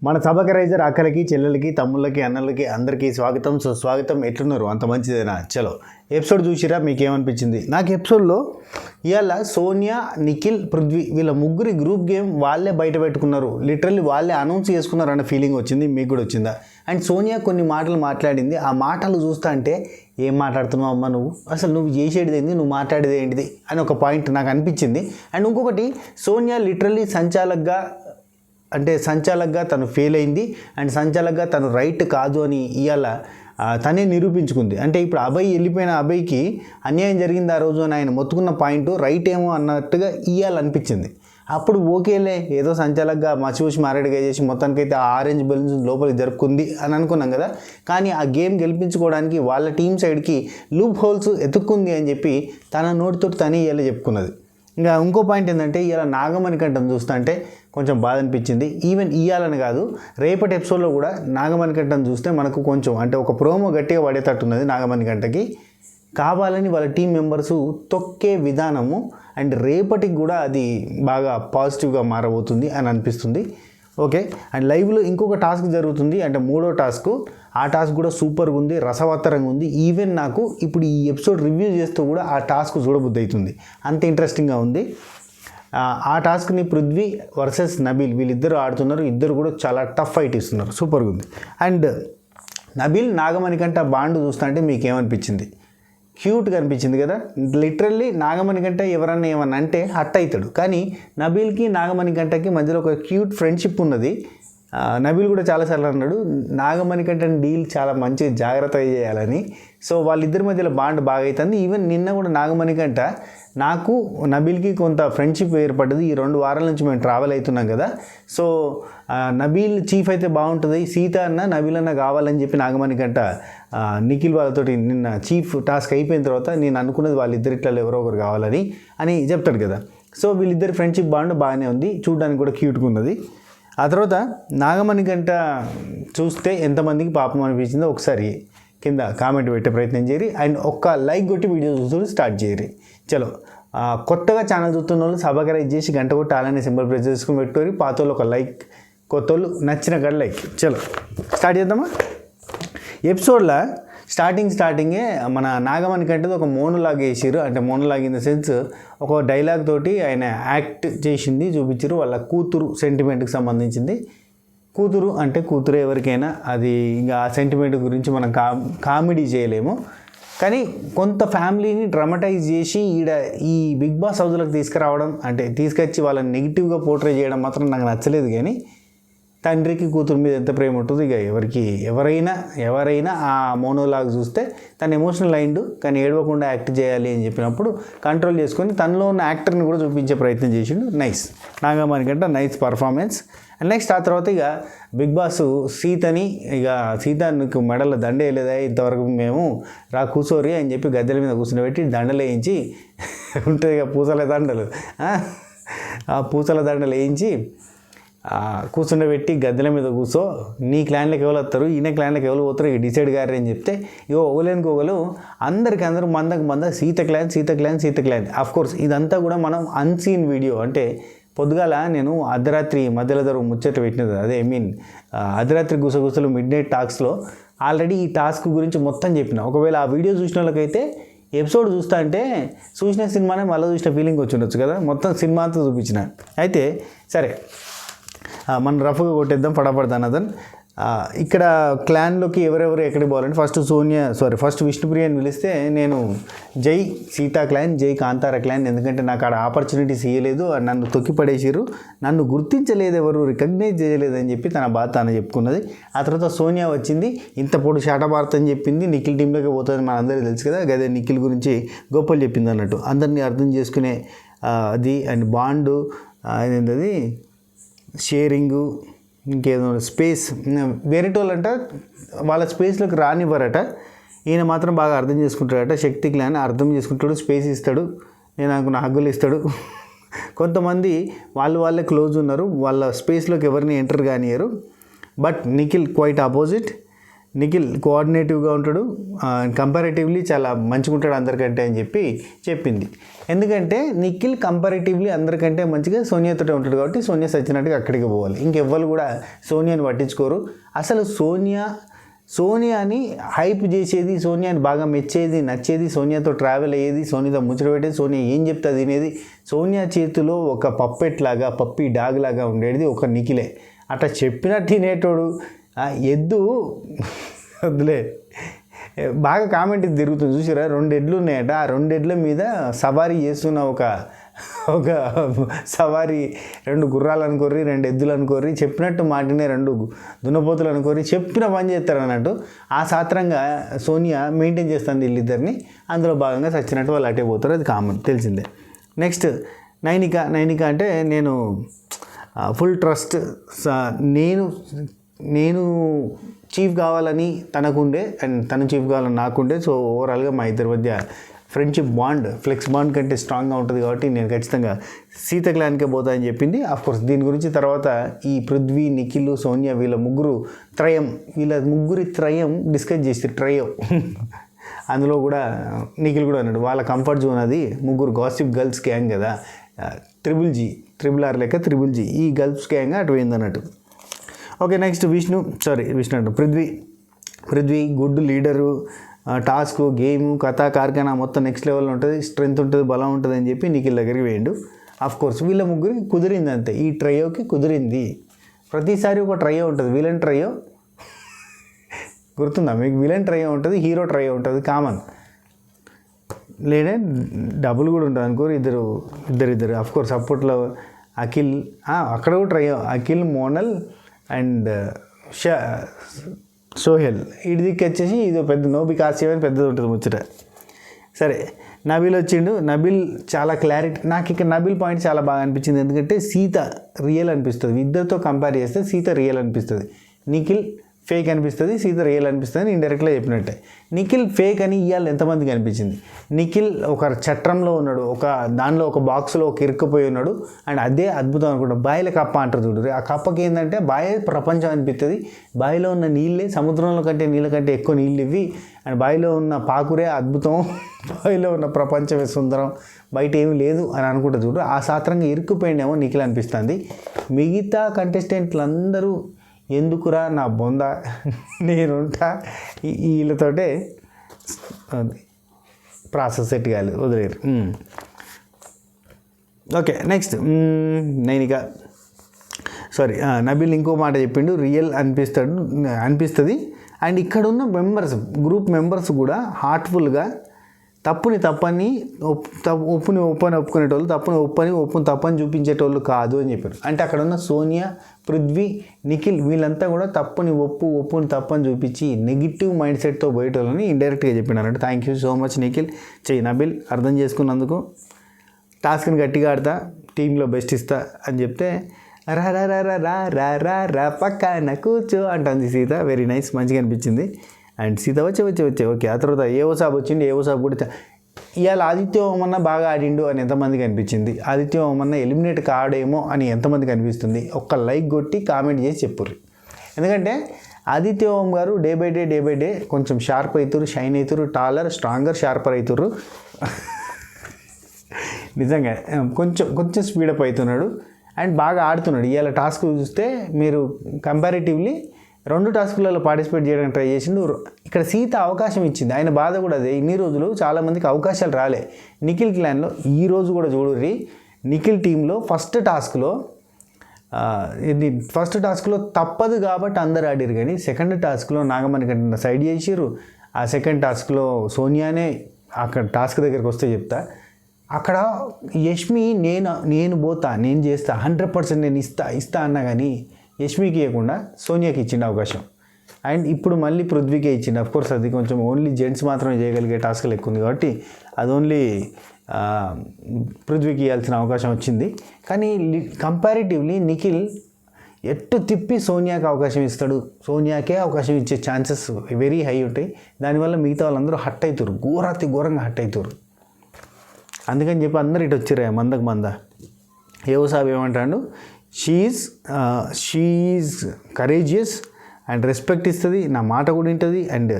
మన సబకరైజర్ అక్కలకి చెల్లెలకి తమ్ముళ్ళకి అన్నలకి అందరికీ స్వాగతం. సుస్వాగతం. ఎట్లున్నారు? అంత మంచిదేనా? చలో ఎపిసోడ్ చూసిరా, మీకేమనిపించింది? నాకు ఎపిసోడ్లో ఇవాళ సోనియా, నిఖిల్, పృథ్వీ వీళ్ళ ముగ్గురి గ్రూప్ గేమ్ వాళ్ళే బయట పెట్టుకున్నారు, లిటరల్లీ వాళ్ళే అనౌన్స్ చేసుకున్నారు అన్న ఫీలింగ్ వచ్చింది. మీకు కూడా వచ్చిందా? అండ్ సోనియా కొన్ని మాటలు మాట్లాడింది. ఆ మాటలు చూస్తా అంటే ఏం మాట్లాడుతున్నావు అమ్మ నువ్వు, అసలు నువ్వు చేసేది ఏంది, నువ్వు మాట్లాడేది ఏంటిది అని ఒక పాయింట్ నాకు అనిపించింది. అండ్ ఇంకొకటి, సోనియా లిటరల్లీ సంచాలకుగా తను ఫెయిల్ అయింది అండ్ సంచాలకుగా తను రైట్ కాదు అని ఇవాళ తనే నిరూపించుకుంది. అంటే ఇప్పుడు అభయ్ వెళ్ళిపోయిన అభయ్కి అన్యాయం జరిగింది ఆ రోజు అని ఆయన మొత్తుకున్న పాయింట్ రైట్ ఏమో అన్నట్టుగా ఇవాళ అనిపించింది. అప్పుడు ఓకేలే, ఏదో సంచాలకుగా మసిపూసి మారేడుగా చేసి మొత్తానికైతే ఆ ఆరెంజ్ బెలూన్స్ లోపలికి జరుపుకుంది అని అనుకున్నాం కదా. కానీ ఆ గేమ్ గెలిపించుకోవడానికి వాళ్ళ టీం సైడ్కి లూప్ హోల్స్ ఎతుక్కుంది అని చెప్పి తన నోటితో తనే ఇవాళ చెప్పుకున్నది. ఇంకా ఇంకో పాయింట్ ఏంటంటే, ఇవాళ నాగమణికంఠను చూస్తా అంటే కొంచెం బాధ అనిపించింది. ఈవెన్ ఇవ్వాలని కాదు, రేపటి ఎపిసోడ్లో కూడా నాగమణికంఠను చూస్తే మనకు కొంచెం అంటే ఒక ప్రోమో గట్టిగా పడేటట్టున్నది. నాగమణికంఠకి కావాలని వాళ్ళ టీం మెంబర్స్ తొక్కే విధానము అండ్ రేపటికి కూడా అది బాగా పాజిటివ్గా మారబోతుంది అని అనిపిస్తుంది. ఓకే. అండ్ లైవ్లో ఇంకొక టాస్క్ జరుగుతుంది, అంటే 3వ టాస్క్. ఆ టాస్క్ కూడా సూపర్గా ఉంది, రసవత్తరంగా ఉంది. ఈవెన్ నాకు ఇప్పుడు ఈ ఎపిసోడ్ రివ్యూ చేస్తూ కూడా ఆ టాస్క్ చూడబుద్ధి అవుతుంది, అంత ఇంట్రెస్టింగ్గా ఉంది. ఆ టాస్క్ని పృథ్వీ వర్సెస్ నబీల్ వీళ్ళిద్దరు ఆడుతున్నారు. ఇద్దరు కూడా చాలా టఫ్ ఫైట్ ఇస్తున్నారు, సూపర్గా ఉంది. అండ్ నబీల్ నాగమణికంఠ బాండ్ చూస్తా అంటే మీకేమనిపించింది? క్యూట్గా అనిపించింది కదా. లిటరల్లీ నాగమణికంఠ ఎవరన్నా ఏమన్నా అంటే హట్ అవుతాడు, కానీ నబీల్కి నాగమణికంఠకి మధ్యలో ఒక క్యూట్ ఫ్రెండ్షిప్ ఉన్నది. నబీల్ కూడా చాలాసార్లు అన్నాడు నాగమణికంఠని డీల్ చాలా మంచి జాగ్రత్తగా చేయాలని. సో వాళ్ళిద్దరి మధ్యలో బాండ్ బాగా అవుతుంది. ఈవెన్ నిన్న కూడా నాగమణికంఠ నాకు నబీల్కి కొంత ఫ్రెండ్షిప్ ఏర్పడ్డది. ఈ 2 వారాల నుంచి మేము ట్రావెల్ అవుతున్నాం కదా. సో నబీల్ చీఫ్ అయితే బాగుంటుంది, సీత అన్న నబీల్ అన్న కావాలని చెప్పి నాగమణికంఠ నిఖిల్ వాళ్ళతోటి నిన్న చీఫ్ టాస్క్ అయిపోయిన తర్వాత నేను అనుకున్నది వాళ్ళిద్దరిట్లో ఎవరో ఒకరు కావాలని అని చెప్తాడు కదా. సో వీళ్ళిద్దరి ఫ్రెండ్షిప్ బాండ్ బాగానే ఉంది, చూడడానికి కూడా క్యూట్గా ఉన్నది. ఆ తర్వాత నాగమణికంఠ చూస్తే ఎంతమందికి పాపం అనిపించిందో ఒకసారి కింద కామెంట్ పెట్టే ప్రయత్నం చేయరి. అండ్ ఒక్క లైక్ కొట్టి వీడియో చూస్తూ స్టార్ట్ చేయరి. చలో, కొత్తగా ఛానల్ చూస్తున్న వాళ్ళు సబ్స్క్రైబ్ చేసి గంట కొట్టి అలానే సింబల్ ప్రెస్ చేసుకుని పెట్టుకోరి. పాత వాళ్ళు ఒక లైక్, కొత్త వాళ్ళు నచ్చిన కాడ లైక్. చలో స్టార్ట్ చేద్దామా? ఎపిసోడ్లో స్టార్టింగే మన నాగమణికంఠది ఒక మోనోలాగ్ వేసారు. అంటే మోనోలాగ్ ఇన్ ద సెన్స్ ఒక డైలాగ్ తోటి ఆయన యాక్ట్ చేసింది చూపించారు. వాళ్ళ కూతురు సెంటిమెంట్కి సంబంధించింది. కూతురు అంటే కూతురు ఎవరికైనా, అది ఇంకా ఆ సెంటిమెంట్ గురించి మనం కామెడీ చేయలేము. కానీ కొంత ఫ్యామిలీని డ్రామటైజ్ చేసి ఈ బిగ్ బాస్ హౌస్లోకి తీసుకురావడం, అంటే తీసుకొచ్చి వాళ్ళని నెగిటివ్గా పోర్ట్రే చేయడం మాత్రం నాకు నచ్చలేదు. కానీ తండ్రికి కూతురు మీద ఎంత ప్రేమ ఉంటుందో, ఇక ఎవరైనా ఆ మోనోలాగ్ చూస్తే తను ఎమోషనల్ అయిండు, కానీ ఏడవకుండా యాక్ట్ చేయాలి అని చెప్పినప్పుడు కంట్రోల్ చేసుకొని తనలో ఉన్న యాక్టర్ని కూడా చూపించే ప్రయత్నం చేసిండు. Nice Nagamanikanta, nice performance. And next ఆ తర్వాత ఇక బిగ్ బాస్ సీత నీకు మెడల దండ వేయలేదా ఇంతవరకు, మేము కూర్చోరి అని చెప్పి గద్దెల మీద కూర్చోబెట్టి దండలు వేయించి ఉంటుంది ఇక పూసల దండలు, ఆ పూసల దండలు వేయించి కూర్చుండబెట్టి గద్దెల మీద కూర్చో, నీ క్లాన్లకు ఎవరు వస్తారు, ఈయన క్లాన్లకు ఎవరు పోతారు, ఇక డిసైడ్ గారు అని చెప్తే ఓగలేనికి ఓగలు అందరూ మంద సీత క్లాన్. అఫ్కోర్స్ ఇదంతా కూడా మనం అన్సీన్ వీడియో. అంటే పొద్దుగాల నేను అర్ధరాత్రి మధ్యలో ముచ్చట పెట్టినది, అర్ధరాత్రి గుసగుసలు మిడ్నైట్ టాక్స్లో ఆల్రెడీ ఈ టాస్క్ గురించి మొత్తం చెప్పిన. ఒకవేళ ఆ వీడియో చూసిన వాళ్ళకైతే ఎపిసోడ్ చూస్తా అంటే చూసిన సినిమానే మళ్ళీ చూసిన ఫీలింగ్ వచ్చి ఉండొచ్చు కదా. మొత్తం సినిమా అంతా చూపించిన. అయితే సరే, మనం రఫ్గా కొట్టేద్దాం ఫటాఫట్. ఇక్కడ క్లాన్లోకి ఎవరెవరు ఎక్కడికి పోవాలంటే ఫస్ట్ విష్ణుప్రియని పిలిస్తే నేను జై సీతా క్లాన్, జై కాంతార క్లాన్, ఎందుకంటే నాకు ఆడ ఆపర్చునిటీస్ ఇవ్వలేదు, నన్ను తొక్కి పడేసారు, నన్ను గుర్తించలేదు, ఎవరు రికగ్నైజ్ చేయలేదు అని చెప్పి తన బాధ తాను చెప్పుకున్నది. ఆ తర్వాత సోనియా వచ్చింది, ఇంత పొడు శాటభారత్ అని చెప్పింది, నిఖిల్ టీంలోకి పోతుంది, మన అందరికీ తెలుసు కదా. గదే నిఖిల్ గురించి గొప్పలు చెప్పింది అన్నట్టు, అందరినీ అర్థం చేసుకునే అది అండ్ బాండు ఏంటది షేరింగు, ఇంకేదో స్పేస్. వేరేటోళ్ళంట వాళ్ళ స్పేస్లోకి రానివ్వరట, ఈయన మాత్రం బాగా అర్థం చేసుకుంటాడట. శక్తి క్లాన్ అర్థం చేసుకుంటాడు, స్పేస్ ఇస్తాడు, నేను అనుకున్న హగ్గులు ఇస్తాడు. కొంతమంది వాళ్ళే క్లోజ్ ఉన్నారు, వాళ్ళ స్పేస్లోకి ఎవరిని ఎంటర్ కానియరు. But Nikhil quite opposite. Nikhil కోఆర్డినేటివ్గా ఉంటాడు, కంపారేటివ్లీ చాలా మంచిగా ఉంటాడు అందరికంటే అని చెప్పింది. ఎందుకంటే నిఖిల్ కంపారేటివ్లీ అందరికంటే మంచిగా సోనియాతో ఉంటాడు కాబట్టి సోనియా సచ్చినట్టుగా అక్కడికి పోవాలి. ఇంకెవ్వరు కూడా సోనియాని పట్టించుకోరు. అసలు సోనియాని హైప్ చేసేది, సోనియాని బాగా మెచ్చేది, నచ్చేది, సోనియాతో ట్రావెల్ అయ్యేది, సోనియాతో ముచ్చట పెట్టేది, సోనియా ఏం చెప్తా తినేది, సోనియా చేతిలో ఒక పప్పెట్ లాగా, పప్పీ డాగ్ లాగా ఉండేది ఒక నిఖిలే. అట్లా చెప్పినట్టు తినేటోడు ఎద్దు వద్దులే. బాగా కామెంట్ తిరుగుతుంది చూసారా, 2 ఎడ్లు ఉన్నాయట. ఆ 2 ఎడ్ల మీద సవారీ చేస్తున్న ఒక సవారీ 2 గుర్రాలు అనుకోర్రి, 2 ఎద్దులు అనుకోర్రి, చెప్పినట్టు మాటినే 2 దున్నపోతులు అనుకోర్రి, చెప్పిన పని చేస్తారు అన్నట్టు. ఆ సాత్రంగా సోనియా మెయింటైన్ చేస్తుంది వీళ్ళిద్దరిని. అందులో భాగంగా చచ్చినట్టు వాళ్ళు అటే పోతారు, అది కామన్ తెలిసిందే. నెక్స్ట్ నైనిక అంటే నేను ఫుల్ ట్రస్ట్, నేను చీఫ్ కావాలని తనకుండే అండ్ తను చీఫ్ కావాలని నాకుండే. సో ఓవరాల్గా మా ఇద్దరి మధ్య ఫ్రెండ్షిప్ బాండ్ ఫ్లెక్స్ బాండ్ కంటే స్ట్రాంగ్గా ఉంటుంది కాబట్టి నేను ఖచ్చితంగా సీత క్లాన్కే పోతా అని చెప్పింది. ఆఫ్కోర్స్ దీని గురించి తర్వాత ఈ పృథ్వీ, నిఖిల్, సోనియా వీళ్ళ ముగ్గురి త్రయం డిస్కస్ చేసి ట్రయో అందులో కూడా నిఖిల్ కూడా అన్నాడు వాళ్ళ కంఫర్ట్ జోన్ అది, ముగ్గురు గాసిప్ గర్ల్స్ గ్యాంగ్ కదా, ట్రిపుల్ ఆర్ లెక్క ట్రిపుల్ జీ ఈ గర్ల్స్ గ్యాంగ్ అటు పోయింది అన్నట్టు. ఓకే, నెక్స్ట్ విష్ణు అంటే Prithvi good leader, task, game, కథ, కార్ఖానా మొత్తం నెక్స్ట్ లెవెల్లో ఉంటుంది, స్ట్రెంత్ ఉంటుంది, బలం ఉంటుంది అని చెప్పి నిఖిల్ దగ్గరికి వేయండు. ఆఫ్కోర్స్ వీళ్ళ ముగ్గురికి కుదిరింది అంతే, ఈ ట్రయోకి కుదిరింది. ప్రతిసారి ఒక ట్రయో ఉంటుంది, విలన్ ట్రయో గుర్తుందా మీకు? విలన్ ట్రయో ఉంటుంది, హీరో ట్రయో ఉంటుంది, కామన్. లేదే డబుల్ కూడా ఉంటుంది అనుకోరు, ఇద్దరు. ఆఫ్కోర్స్ అప్పట్లో అఖిల్, అక్కడ కూడా ట్రయో, అఖిల్, మోనల్ అండ్ సోహెల్. ఇడిదికి వచ్చేసి ఇది పెద్ద నోబి కాసేవని పెద్దది ఉంటుంది ముచ్చట. సరే, నబీల్ వచ్చిండు. నబీల్ చాలా క్లారిటీ, నాకు ఇక్కడ నబీల్ పాయింట్ చాలా బాగా అనిపించింది. ఎందుకంటే సీత రియల్ అనిపిస్తుంది, ఇద్దరితో కంపేర్ చేస్తే సీత రియల్ అనిపిస్తుంది, నిఖిల్ ఫేక్ అనిపిస్తుంది, సీత రియల్ అనిపిస్తుంది అని ఇండైరెక్ట్గా చెప్పినట్టే. నిఖిల్ ఫేక్ అని ఇవాళ ఎంతమందికి అనిపించింది? నిఖిల్ ఒక చట్రంలో ఉన్నాడు, దానిలో ఒక బాక్స్లో ఇరుక్కుపోయి ఉన్నాడు, అండ్ అదే అద్భుతం అనుకుంటా. బాయిల కప్ప అంటారు చూడు, ఆ కప్పకి ఏంటంటే బావి ప్రపంచం అనిపిస్తుంది, బావిలో ఉన్న నీళ్ళే సముద్రంలో కంటే నీళ్ళ కంటే ఎక్కువ నీళ్ళు ఇవి, అండ్ బావిలో ఉన్న పాకురే అద్భుతం, బావిలో ఉన్న ప్రపంచమే సుందరం, బయట ఏమీ లేదు అని అనుకుంటా చూడు. ఆ సాత్రంగా ఇరుక్కుపోయిండేమో నిఖిల్ అనిపిస్తుంది. మిగతా కంటెస్టెంట్లు అందరూ ఎందుకురా నా బొంద, నేనుంటా, వీళ్ళతోటే ప్రాసెస్ సెట్ కాదు, వదిలేరు. ఓకే, నెక్స్ట్ నబీల్ ఇంకో మాట చెప్పిండు, రియల్ అనిపిస్తుంది. అండ్ ఇక్కడ ఉన్న గ్రూప్ మెంబర్స్ కూడా హార్ట్ఫుల్గా తప్పుని ఒప్పుకునేటోళ్ళు, ఒప్పుని తప్పని చూపించేటోళ్ళు కాదు అని చెప్పారు. అంటే అక్కడ ఉన్న సోనియా, పృథ్వీ, నిఖిల్ వీళ్ళంతా కూడా ఒప్పుని తప్పని చూపించి నెగిటివ్ మైండ్ సెట్తో పోయేటోళ్ళని ఇండైరెక్ట్గా చెప్పినారంటే thank you so much Nikhil. Nabeel అర్థం చేసుకున్నందుకు. టాస్క్ని గట్టిగా ఆడతా, టీంలో బెస్ట్ ఇస్తా అని చెప్తే రా రా రా రా రా రా రా పక్కన కూర్చో అంటుంది సీత. వెరీ నైస్, మంచిగా అనిపించింది. అండ్ సీత వచ్చే ఓకే. ఆ తర్వాత ఏవో సాబ్ వచ్చింది, ఏవో సాబ్ కూడా ఇవాళ ఆదిత్య ఓమన్న బాగా ఆడిండు అని ఎంతమందికి అనిపించింది, ఆదిత్య ఓమన్న ఎలిమినేట్ కాడేమో అని ఎంతమందికి అనిపిస్తుంది, ఒక్క లైక్ కొట్టి కామెంట్ చేసి చెప్పుర్రి. ఎందుకంటే ఆదిత్య ఓం గారు డే బై డే కొంచెం షార్ప్ అవుతారు, షైన్ అవుతారు, టాలర్, స్ట్రాంగర్, షార్పర్ అవుతారు. నిజంగా కొంచెం స్పీడప్ అవుతున్నాడు అండ్ బాగా ఆడుతున్నాడు. ఇవాళ టాస్క్ చూస్తే మీరు కంపారిటివ్లీ 2 టాస్కులలో పార్టిసిపేట్ చేయడానికి ట్రై చేసిండు. ఇక్కడ సీత అవకాశం ఇచ్చింది, ఆయన బాధ కూడా అదే. ఇన్ని రోజులు చాలామందికి అవకాశాలు రాలే. నిఖిల్ క్లాన్లో ఈరోజు కూడా చూడుర్రి, నిఖిల్ టీంలో ఫస్ట్ టాస్క్లో తప్పదు కాబట్టి అందరు ఆడిరు, కానీ సెకండ్ టాస్క్లో నాగమణి కంటే సైడ్ చేసిర్రు. ఆ సెకండ్ టాస్క్లో సోనియానే అక్కడ టాస్క్ దగ్గరికి వస్తే చెప్తా, అక్కడ యష్మి నేను పోతా, నేను చేస్తా, 100% నేను ఇస్తా అన్నా కానీ యష్మికి ఇవ్వకుండా సోనియాకి ఇచ్చిండు అవకాశం. అండ్ ఇప్పుడు మళ్ళీ పృథ్వీకే ఇచ్చిండు. అఫ్కోర్స్ అది కొంచెం ఓన్లీ జెంట్స్ మాత్రమే చేయగలిగే టాస్క్లు ఎక్కువ ఉంది కాబట్టి అది ఓన్లీ పృథ్వీకి ఇవ్వాల్సిన అవకాశం వచ్చింది. కానీ కంపారిటివ్లీ నిఖిల్ ఎట్టు తిప్పి సోనియాకి అవకాశం ఇస్తాడు, సోనియాకే అవకాశం ఇచ్చే ఛాన్సెస్ వెరీ హై ఉంటాయి. దానివల్ల మిగతా వాళ్ళందరూ హట్ అవుతారు, ఘోరంగా హట్ అవుతారు. అందుకని చెప్పి అందరు ఇటు వచ్చిర్రా మంద. ఏవో సాబ్ ఏమంటాడు, షీఈస్ కరేజియస్ అండ్ రెస్పెక్ట్ ఇస్తుంది, నా మాట కూడా వింటుంది. అండ్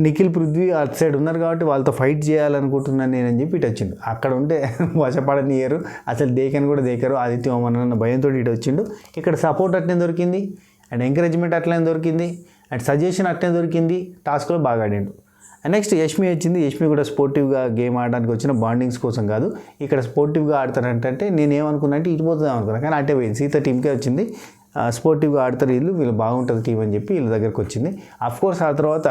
నిఖిల్ పృథ్వీ అటు సైడ్ ఉన్నారు కాబట్టి వాళ్ళతో ఫైట్ చేయాలనుకుంటున్నాను నేను అని చెప్పి ఇటు వచ్చిండు. అక్కడ ఉంటే వశపడనియరు, అసలు దేకని కూడా దేకరు. ఆదిత్య ఓమన్ అన్న భయంతో ఇటు వచ్చిండు. ఇక్కడ సపోర్ట్ అట్లనే దొరికింది, అండ్ ఎంకరేజ్మెంట్ అట్లనే దొరికింది, అండ్ సజెషన్ అట్లనే దొరికింది. టాస్క్లో బాగా ఆడిండు. అండ్ నెక్స్ట్ యష్మి వచ్చింది. యష్మి కూడా స్పోర్టివ్గా గేమ్ ఆడడానికి వచ్చిన బాండింగ్స్ కోసం కాదు, ఇక్కడ స్పోర్టివ్గా ఆడతారంటే నేనేమనుకున్నా అంటే ఇటు పోతుందాం అనుకున్నాను, కానీ అటే పోయింది. సీత టీంకే వచ్చింది. స్పోర్టివ్గా ఆడతారు వీళ్ళు బాగుంటుంది టీం అని చెప్పి వీళ్ళ దగ్గరకు వచ్చింది. అఫ్కోర్స్ ఆ తర్వాత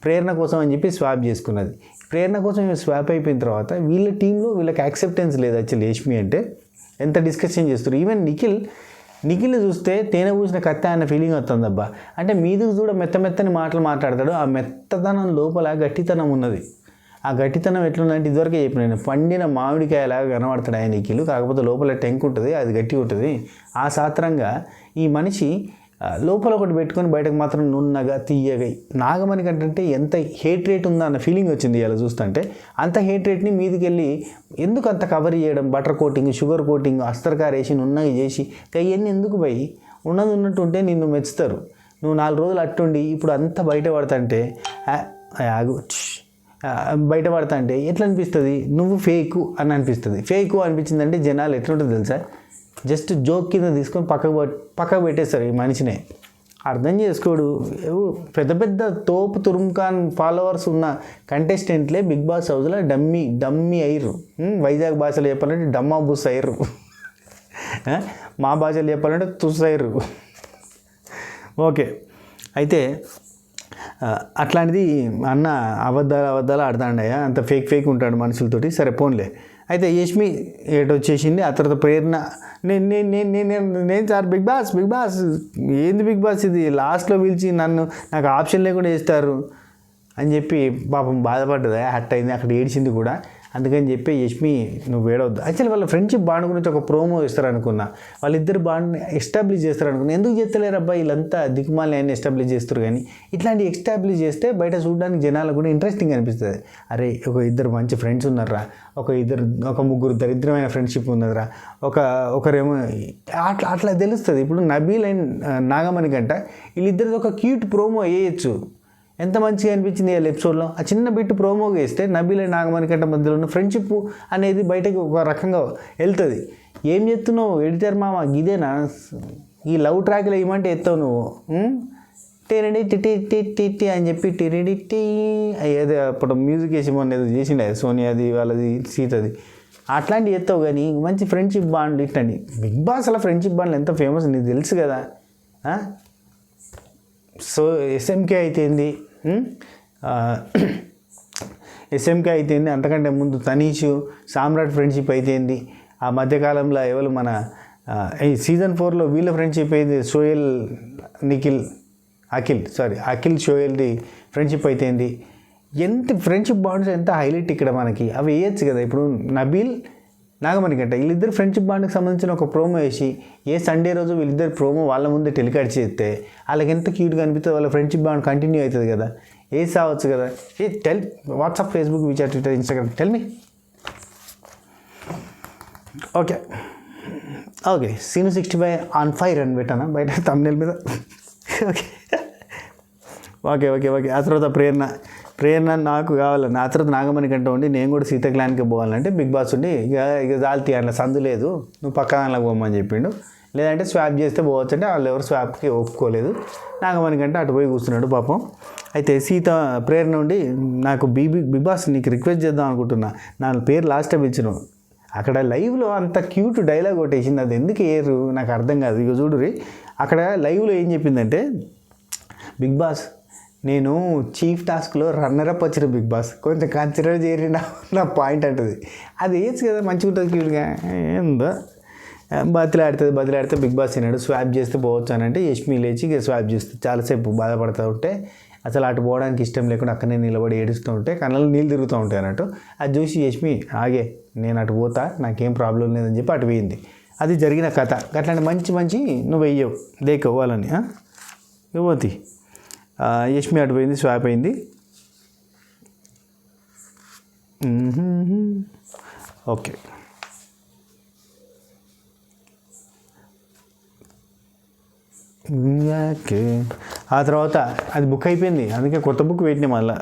ప్రేరణ కోసం అని చెప్పి స్వాప్ చేసుకున్నది. ప్రేరణ కోసం స్వాప్ అయిపోయిన తర్వాత వీళ్ళ టీంలో వీళ్ళకి యాక్సెప్టెన్స్ లేదు యాక్చువల్లీ. యష్మి అంటే ఎంత డిస్కషన్ చేస్తారు. ఈవెన్ నిఖిల్ చూస్తే తేనె పూసిన కత్తి అన్న ఫీలింగ్ వస్తుంది అబ్బా. అంటే మీదకు చూడ మెత్తని మాటలు మాట్లాడతాడు, ఆ మెత్తదనం లోపల గట్టితనం ఉన్నది. ఆ గట్టితనం ఎట్లుందంటే ఇదివరకే చెప్పిన నేను, పండిన మామిడికాయలాగా కనబడతాడు ఆయన నిఖిల్. కాకపోతే లోపల టెంక్ ఉంటుంది, అది గట్టిగా ఉంటుంది. ఆ సాత్రంగా ఈ మనిషి లోపల ఒకటి పెట్టుకొని బయటకు మాత్రం నున్నగా తీయగా. నాగమణి కంటే ఎంత హేట్ రేట్ ఉందా అన్న ఫీలింగ్ వచ్చింది ఇలా చూస్తుంటే. అంత హేట్ రేట్ని మీదికి వెళ్ళి ఎందుకు అంత కవర్ చేయడం, బటర్ కోటింగ్, షుగర్ కోటింగ్, అస్తరకారు వేసి నున్నగా చేసి ఇవన్నీ ఎందుకు పోయి ఉన్నది ఉన్నట్టు ఉంటే నిన్ను మెచ్చుతారు. నువ్వు 4 రోజులు అట్టుండి ఇప్పుడు అంతా బయట పడతాంటే ఎట్లా అనిపిస్తుంది, నువ్వు ఫేకు అని అనిపిస్తుంది. ఫేకు అనిపించిందంటే జనాలు ఎట్లుంటుంది తెలుసా, జస్ట్ జోక్ కింద తీసుకొని పక్కకు పెట్టేస్తారు ఈ మనిషినే. అర్థం చేసుకోడు. పెద్ద తోపు తురుంఖాన్ ఫాలోవర్స్ ఉన్న కంటెస్టెంట్లే బిగ్ బాస్ హౌస్లో డమ్మీ అయ్యారు. వైజాగ్ భాషలో చెప్పాలంటే డమ్మా బుస్ అయ్యారు, మా భాషలో చెప్పాలంటే తుస్ అయ్యారు. ఓకే, అయితే అట్లాంటిది అన్న అబద్ధాలు ఆడతాండయ్యా, అంత ఫేక్ ఉంటాడు మనుషులతోటి. సరే పోన్లే. అయితే యష్మి ఏటు వచ్చేసింది. ఆ తర్వాత ప్రేరణ నేను సార్ బిగ్ బాస్ ఏంది బిగ్ బాస్ ఇది, లాస్ట్లో పిలిచి నాకు ఆప్షన్ లేకుండా చేస్తారు అని చెప్పి పాపం బాధపడ్డదా, హట్ అయింది, అక్కడ ఏడ్చింది కూడా. అందుకని చెప్పి యష్మి నువ్వు వేడవద్దు. యాక్చువల్లీ వాళ్ళ ఫ్రెండ్షిప్ బాండ్ గురించి ఒక ప్రోమో ఇస్తారనుకున్నా, వాళ్ళిద్దరు బాండ్ని ఎస్టాబ్లిష్ చేస్తారనుకున్నా. ఎందుకు చేస్తలేరు అబ్బా, వీళ్ళంతా దిక్కుమాలని అన్నీ ఎస్టాబ్లిష్ చేస్తారు. కానీ ఇట్లాంటి ఎస్టాబ్లిష్ చేస్తే బయట చూడడానికి జనాలకు కూడా ఇంట్రెస్టింగ్ అనిపిస్తుంది. అరే ఇద్దరు మంచి ఫ్రెండ్స్ ఉన్నారా, ఒక ముగ్గురు దరిద్రమైన ఫ్రెండ్షిప్ ఉన్నదిరా, ఒకరేమో అట్లా తెలుస్తుంది. ఇప్పుడు నబీల్ అండ్ నాగమణి కంట వీళ్ళిద్దరిది ఒక క్యూట్ ప్రోమో వేయచ్చు. ఎంత మంచిగా అనిపించింది ఆ ఎపిసోడ్లో. ఆ చిన్న బిట్ ప్రోమోగా వేస్తే నబీల్ అండ్ నాగమణి కంట మధ్యలో ఉన్న ఫ్రెండ్షిప్ అనేది బయటకు ఒక రకంగా వెళ్తుంది. ఏం చెప్తున్నావు ఎడిటర్ మామ, ఇదేనా ఈ లవ్ ట్రాక్లో ఏమంటే ఎత్తావు నువ్వు, టెరడి టి అని చెప్పి టెరడి టీ అయ్యేది. అప్పుడు మ్యూజిక్ వేసి మొన్న ఏదో చేసిండే సోనియాది వాళ్ళది సీతది, అట్లాంటివి ఎత్తావు. కానీ మంచి ఫ్రెండ్షిప్ బాండ్లు ఇట్లాంటి బిగ్ బాస్ అలా ఫ్రెండ్షిప్ బాండ్లు ఎంత ఫేమస్ నీకు తెలుసు కదా. సో ఎస్ఎంకే అయితేంది, అంతకంటే ముందు తనీషు సామ్రాట్ ఫ్రెండ్షిప్ అయితేంది. ఆ మధ్యకాలంలో ఎవరు మన ఈ సీజన్ 4లో వీళ్ళ ఫ్రెండ్షిప్ అయింది, షోయల్ అఖిల్ షోయల్ది ఫ్రెండ్షిప్ అయితేంది. ఎంత ఫ్రెండ్షిప్ బాండ్స్ ఎంత హైలైట్ ఇక్కడ మనకి. అవి వేయచ్చు కదా. ఇప్పుడు నబీల్ నాగమణి కంట వీళ్ళిద్దరు ఫ్రెండ్షిప్ బాండ్కి సంబంధించిన ఒక ప్రోమో వేసి సండే రోజు వీళ్ళిద్దరు ప్రోమో వాళ్ళ ముందే టెలికాస్ట్ చేస్తే వాళ్ళకి ఎంత క్యూట్గా అనిపిస్తుంది, వాళ్ళ ఫ్రెండ్షిప్ బాండ్ కంటిన్యూ అవుతుంది కదా. సావచ్చు కదా. WhatsApp, Facebook, WeChat, Twitter, Instagram, tell me. Okay scene 65 on fire అని పెట్టానా బయట thumbnail మీద. ఓకే. ఆ తర్వాత ప్రేరణ నాకు కావాలని, ఆ తర్వాత నాగమణి కంటే ఉండి నేను కూడా సీతక్లాన్కి పోవాలంటే బిగ్ బాస్ ఉండి ఇక జాల్తీ అన్న సందు లేదు, నువ్వు పక్క దానిలోకి పోమని చెప్పిండు. లేదంటే స్వాప్ చేస్తే పోవచ్చు అంటే వాళ్ళు ఎవరు స్వాప్కి ఒప్పుకోలేదు. నాగమణి కంటే అటు పోయి కూర్చున్నాడు పాపం. అయితే ప్రేరణ ఉండి నాకు బిగ్ బాస్ నీకు రిక్వెస్ట్ చేద్దాం అనుకుంటున్నా, నా పేరు లాస్ట్ టైం ఇచ్చినావు. అక్కడ లైవ్లో అంత క్యూట్ డైలాగ్ కొట్టేసింది, అది ఎందుకు ఏరు నాకు అర్థం కాదు. ఇక చూడురి అక్కడ లైవ్లో ఏం చెప్పిందంటే, బిగ్ బాస్ నేను చీఫ్ టాస్క్లో రన్నరప్ వచ్చిన బిగ్ బాస్ కొంచెం కన్సిడర్ చేయరి నా పాయింట్ అంటుంది. అది వేయచ్చు కదా, మంచిగా ఉంటుంది క్యూట్గా. ఏందో బతిలాడితే బిగ్ బాస్ తిన్నాడు. స్వాప్ చేస్తే పోవచ్చు అని అంటే యష్మి లేచి ఇక స్వాప్ చేస్తే చాలాసేపు బాధపడుతూ ఉంటే, అసలు అటు పోవడానికి ఇష్టం లేకుండా అక్కడనే నిలబడి ఏడుస్తూ ఉంటే కళ్ళలో నీళ్ళు తిరుగుతూ ఉంటాయి అన్నట్టు. అది చూసి యష్మి ఆగే నేను అటు పోతా, నాకేం ప్రాబ్లం లేదని చెప్పి అటు పోయింది. అది జరిగిన కథ. అట్లాంటి మంచి నువ్వు వెయ్యవు దేకవు వాళ్ళని ఇవ్వతి. యష్మి అటు పోయింది, స్వాప్ అయింది. ఓకే ఆ తర్వాత అది బుక్ అయిపోయింది, అందుకే కొత్త బుక్ పెట్టినా మళ్ళా,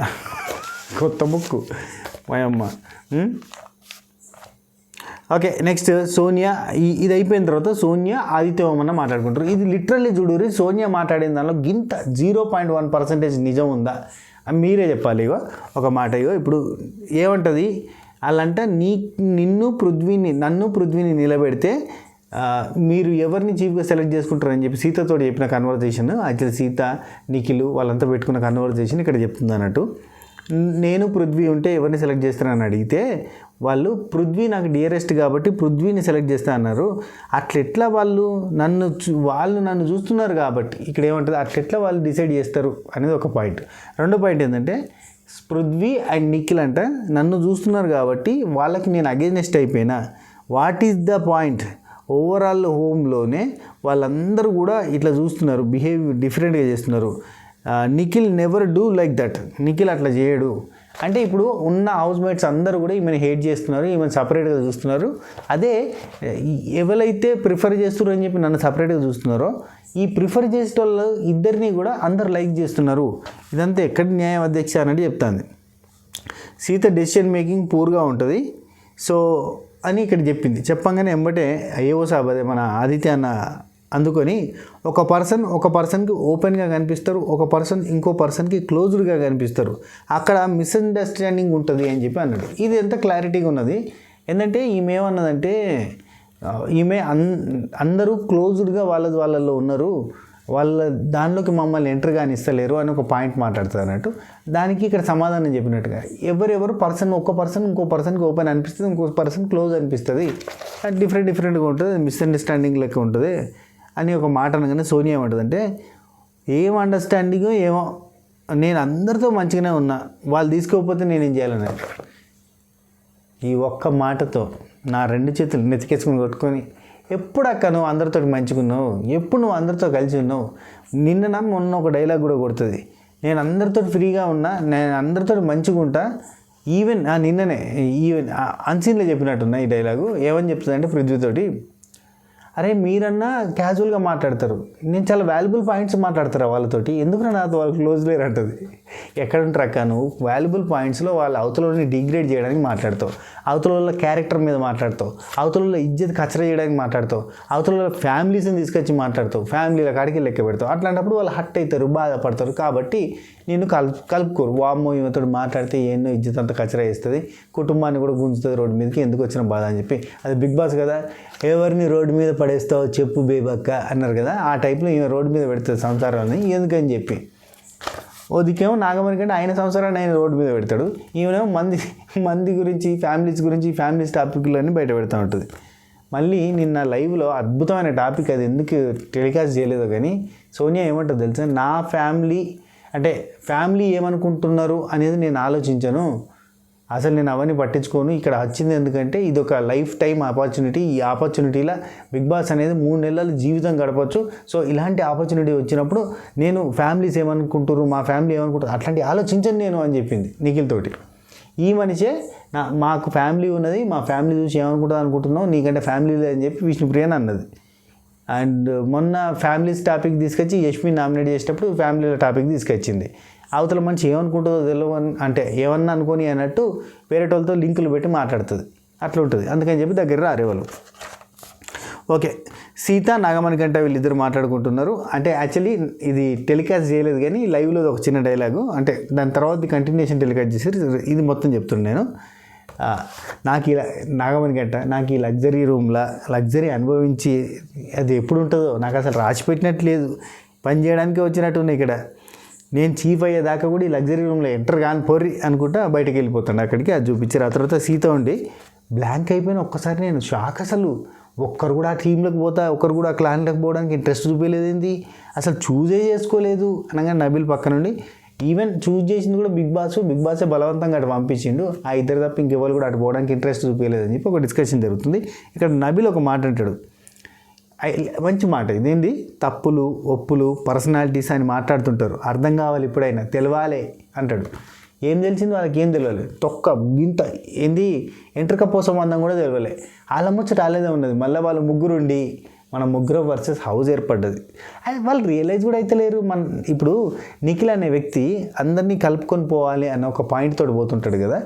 కొత్త బుక్ మాయమ్మ. Okay, next Sonia. ఇది అయిపోయిన తర్వాత సోనియా ఆదిత్యవర్మన్న మాట్లాడుకుంటారు. ఇది లిటరల్లీ చూడురి, సోనియా మాట్లాడిన దానిలో గింత 0.1% నిజం ఉందా అని మీరే చెప్పాలి. ఇగో ఒక మాట, ఇగో ఇప్పుడు ఏమంటుంది అలాంట, నన్ను పృథ్వీని నిలబెడితే మీరు ఎవరిని చీఫ్గా సెలెక్ట్ చేసుకుంటారని చెప్పి సీతతో చెప్పిన కన్వర్జేషన్, యాక్చువల్లీ సీత నిఖిల్ వాళ్ళంతా పెట్టుకున్న కన్వర్జేషన్ ఇక్కడ చెప్తుంది అన్నట్టు. నేను పృథ్వీ ఉంటే ఎవరిని సెలెక్ట్ చేస్తానని అడిగితే వాళ్ళు పృథ్వీ నాకు డియరెస్ట్ కాబట్టి పృథ్వీని సెలెక్ట్ చేస్తా అన్నారు. అట్లెట్లా వాళ్ళు నన్ను చూస్తున్నారు కాబట్టి ఇక్కడ ఏమంటుంది, అట్లెట్లా వాళ్ళు డిసైడ్ చేస్తారు అనేది ఒక పాయింట్. రెండో పాయింట్ ఏంటంటే పృథ్వీ అండ్ నిఖిల్ అంట నన్ను చూస్తున్నారు కాబట్టి వాళ్ళకి నేను అగేనెస్ట్ అయిపోయినా. What is the point? Overall హోమ్లోనే వాళ్ళందరూ కూడా ఇట్లా చూస్తున్నారు, బిహేవ్ డిఫరెంట్గా చేస్తున్నారు. Nikhil never do like that, Nikhil అట్లా చేయడు అంటే ఇప్పుడు ఉన్న హౌస్ మేట్స్ అందరూ కూడా ఈమెను హేట్ చేస్తున్నారు, ఈమెను సపరేట్గా చూస్తున్నారు. అదే ఎవరైతే ప్రిఫర్ చేస్తున్నారు అని చెప్పి నన్ను సపరేట్గా చూస్తున్నారో, ఈ ప్రిఫర్ చేసే వాళ్ళు ఇద్దరిని కూడా అందరు లైక్ చేస్తున్నారు. ఇదంతా ఎక్కడి న్యాయం అధ్యక్ష అన్నట్టు చెప్తాంది. సీత డెసిషన్ మేకింగ్ పూర్గా ఉంటుంది సో అని ఇక్కడ చెప్పింది. చెప్పంగానే ఎంబటే ఏవో సాబ్ అదే మన ఆదిత్య అన్న అందుకొని ఒక పర్సన్కి ఓపెన్గా కనిపిస్తారు, ఒక పర్సన్ ఇంకో పర్సన్కి క్లోజ్డ్గా కనిపిస్తారు, అక్కడ మిస్అండర్స్టాండింగ్ ఉంటుంది అని చెప్పి అన్నాడు. ఇది ఎంత క్లారిటీగా ఉన్నది. ఏంటంటే ఈమె ఏమన్నదంటే ఈమె అందరూ క్లోజ్డ్గా వాళ్ళలో ఉన్నారు, వాళ్ళ దానిలోకి మమ్మల్ని ఎంటర్ కానీ ఇస్తలేరు అని ఒక పాయింట్ మాట్లాడుతుంది అన్నట్టు. దానికి ఇక్కడ సమాధానం చెప్పినట్టుగా ఎవరెవరు ఇంకో పర్సన్కి ఓపెన్ అనిపిస్తుంది, ఇంకో పర్సన్ క్లోజ్ అనిపిస్తుంది, డిఫరెంట్గా ఉంటుంది, మిస్అండర్స్టాండింగ్ లెక్క ఉంటుంది అని ఒక మాట అనగానే సోనియా ఏమంటుందంటే ఏం అండర్స్టాండింగో ఏమో, నేను అందరితో మంచిగానే ఉన్నా, వాళ్ళు తీసుకోకపోతే నేనేం చేయాలని. ఈ ఒక్క మాటతో నా 2 చేతులు నెతికేసుకుని కొట్టుకొని, ఎప్పుడు అక్క నువ్వు అందరితో మంచిగా ఉన్నావు, ఎప్పుడు నువ్వు అందరితో కలిసి ఉన్నావు, మొన్న ఒక డైలాగ్ కూడా కొడుతుంది, నేను అందరితో ఫ్రీగా ఉన్నా, నేను అందరితో మంచిగా ఉంటా, ఈవెన్ నిన్ననే అన్సీన్లో చెప్పినట్టున్నా ఈ డైలాగు. ఏమని చెప్తుంది అంటే పృథ్వీతోటి, అరే మీరన్నా క్యాజువల్గా మాట్లాడతారు, నేను చాలా వాల్యుబుల్ పాయింట్స్ మాట్లాడతారా వాళ్ళతోటి, ఎందుకన్నా నాతో వాళ్ళు క్లోజ్ లేరు అంటుంది. ఎక్కడ ఉంటారు అక్క నువ్వు వాల్యుబుల్ పాయింట్స్లో వాళ్ళ అవతలని డిగ్రేడ్ చేయడానికి మాట్లాడతావు, అవతల క్యారెక్టర్ మీద మాట్లాడతావు, అవతల ఇజ్జత్ కచరా చేయడానికి మాట్లాడతావు, అవతల ఫ్యామిలీస్ని తీసుకొచ్చి మాట్లాడతావు, ఫ్యామిలీల కాడికి లెక్క పెడతావు. అట్లాంటప్పుడు వాళ్ళు హర్ట్ అవుతారు, బాధపడతారు. కాబట్టి నేను కలుపుకోరు. వామ్మో ఈమెతో మాట్లాడితే ఎన్నో ఇజ్జత్ అంతా కచరా వేస్తుంది, కుటుంబాన్ని కూడా గుంజుతుంది రోడ్డు మీదకి, ఎందుకు వచ్చిన బాధ అని చెప్పి. అది బిగ్ బాస్ కదా, ఎవరిని రోడ్డు మీద పడేస్తావు చెప్పు బేబక్క అన్నారు కదా, ఆ టైప్లో ఈమె రోడ్డు మీద పెడుతుంది సంసారాన్ని ఎందుకని చెప్పి. ఓదికేమో నాగమణి కంటే ఆయన సంసారాన్ని ఆయన రోడ్డు మీద పెడతాడు, ఈమెనేమో మంది గురించి ఫ్యామిలీస్ టాపిక్లన్నీ బయట పెడతా ఉంటుంది. మళ్ళీ నిన్న లైవ్లో అద్భుతమైన టాపిక్, అది ఎందుకు టెలికాస్ట్ చేయలేదో కానీ సోనియా ఏమంటుంది తెలుసా, నా ఫ్యామిలీ ఏమనుకుంటున్నారు అనేది నేను ఆలోచించాను, అసలు నేను అవన్నీ పట్టించుకోను, ఇక్కడ వచ్చింది ఎందుకంటే ఇది ఒక లైఫ్ టైం ఆపర్చునిటీ, ఈ ఆపర్చునిటీలో బిగ్ బాస్ అనేది 3 నెలలు జీవితం గడపచ్చు. సో ఇలాంటి ఆపర్చునిటీ వచ్చినప్పుడు నేను ఫ్యామిలీస్ ఏమనుకుంటారు, మా ఫ్యామిలీ ఏమనుకుంటారు అట్లాంటి ఆలోచించను నేను అని చెప్పింది నిఖిల్ తోటి. ఈ మనిషే మాకు ఫ్యామిలీ ఉన్నది, మా ఫ్యామిలీ చూసి ఏమనుకుంటుంది అనుకుంటున్నావు, నీకంటే ఫ్యామిలీ లేదని చెప్పి విష్ణుప్రియని అన్నది. అండ్ మొన్న ఫ్యామిలీస్ టాపిక్ తీసుకొచ్చి యష్మి నామినేట్ చేసేటప్పుడు ఫ్యామిలీల టాపిక్ తీసుకొచ్చింది. అవతల మనిషి ఏమనుకుంటుందో తెలియని అంటే ఏమన్నా అనుకొని అన్నట్టు వేరే వాళ్ళతో లింకులు పెట్టి మాట్లాడుతుంది, అట్లా ఉంటుంది. అందుకని చెప్పి దగ్గర రారే వాళ్ళు. ఓకే, సీత నాగమణి గంట వీళ్ళిద్దరు మాట్లాడుకుంటున్నారు. అంటే యాక్చువల్లీ ఇది టెలికాస్ట్ చేయలేదు కానీ లైవ్లో ఒక చిన్న డైలాగు, అంటే దాని తర్వాత కంటిన్యూషన్ టెలికాస్ట్ చేశారు. ఇది మొత్తం చెప్తున్నాను నేను. నాగమణి గంట నాకు ఈ లగ్జరీ రూమ్లో లగ్జరీ అనుభవించి అది ఎప్పుడు ఉంటుందో నాకు అసలు రాసి పెట్టినట్లేదు, పని చేయడానికే వచ్చినట్టు ఉన్నాయి ఇక్కడ. నేను చీఫ్ అయ్యేదాకా కూడా ఈ లగ్జరీ రూమ్లో ఎంటర్ కాని పొర్రి అనుకుంటా బయటకు వెళ్ళిపోతాను అక్కడికి. అది చూపించారు. ఆ తర్వాత సీత ఉండి బ్లాంక్ అయిపోయిన ఒక్కసారి నేను షాక్. అసలు ఒక్కరు కూడా ఆ టీంలోకి పోతా, ఒక్కరు కూడా క్లాన్లోకి పోవడానికి ఇంట్రెస్ట్ చూపించలేదు, ఏంది అసలు చూజే చేసుకోలేదు అనగా నబిల్ పక్క నుండి. ఈవెన్ చూజ్ చేసింది కూడా బిగ్ బాసే బలవంతంగా అటు పంపించిండు. ఆ ఇద్దరు తప్ప ఇంకెవరు కూడా అటు పోవడానికి ఇంట్రెస్ట్ చూపించలేదని చెప్పి ఒక డిస్కషన్ జరుగుతుంది. ఇక్కడ నబిల్ ఒక మాట అంటాడు, మంచి మాట, ఇదేంటి తప్పులు ఒప్పులు పర్సనాలిటీస్ అని మాట్లాడుతుంటారు, అర్థం కావాలి ఇప్పుడైనా తెలవాలి అంటాడు. ఏం తెలిసింది వాళ్ళకి, ఏం తెలియాలి, తొక్క గింత ఏంది ఎంట్రక పోసం అందం కూడా తెలియలే, వాళ్ళ ముచ్చట వాళ్ళదే ఉన్నది. మళ్ళీ వాళ్ళు ముగ్గురుండి మన ముగ్గురు వర్సెస్ హౌస్ ఏర్పడ్డది. అది వాళ్ళు రియలైజ్ కూడా అయితే లేరు. ఇప్పుడు నిఖిల్ అనే వ్యక్తి అందరినీ కలుపుకొని పోవాలి అన్న ఒక పాయింట్ తోటి పోతుంటాడు కదా.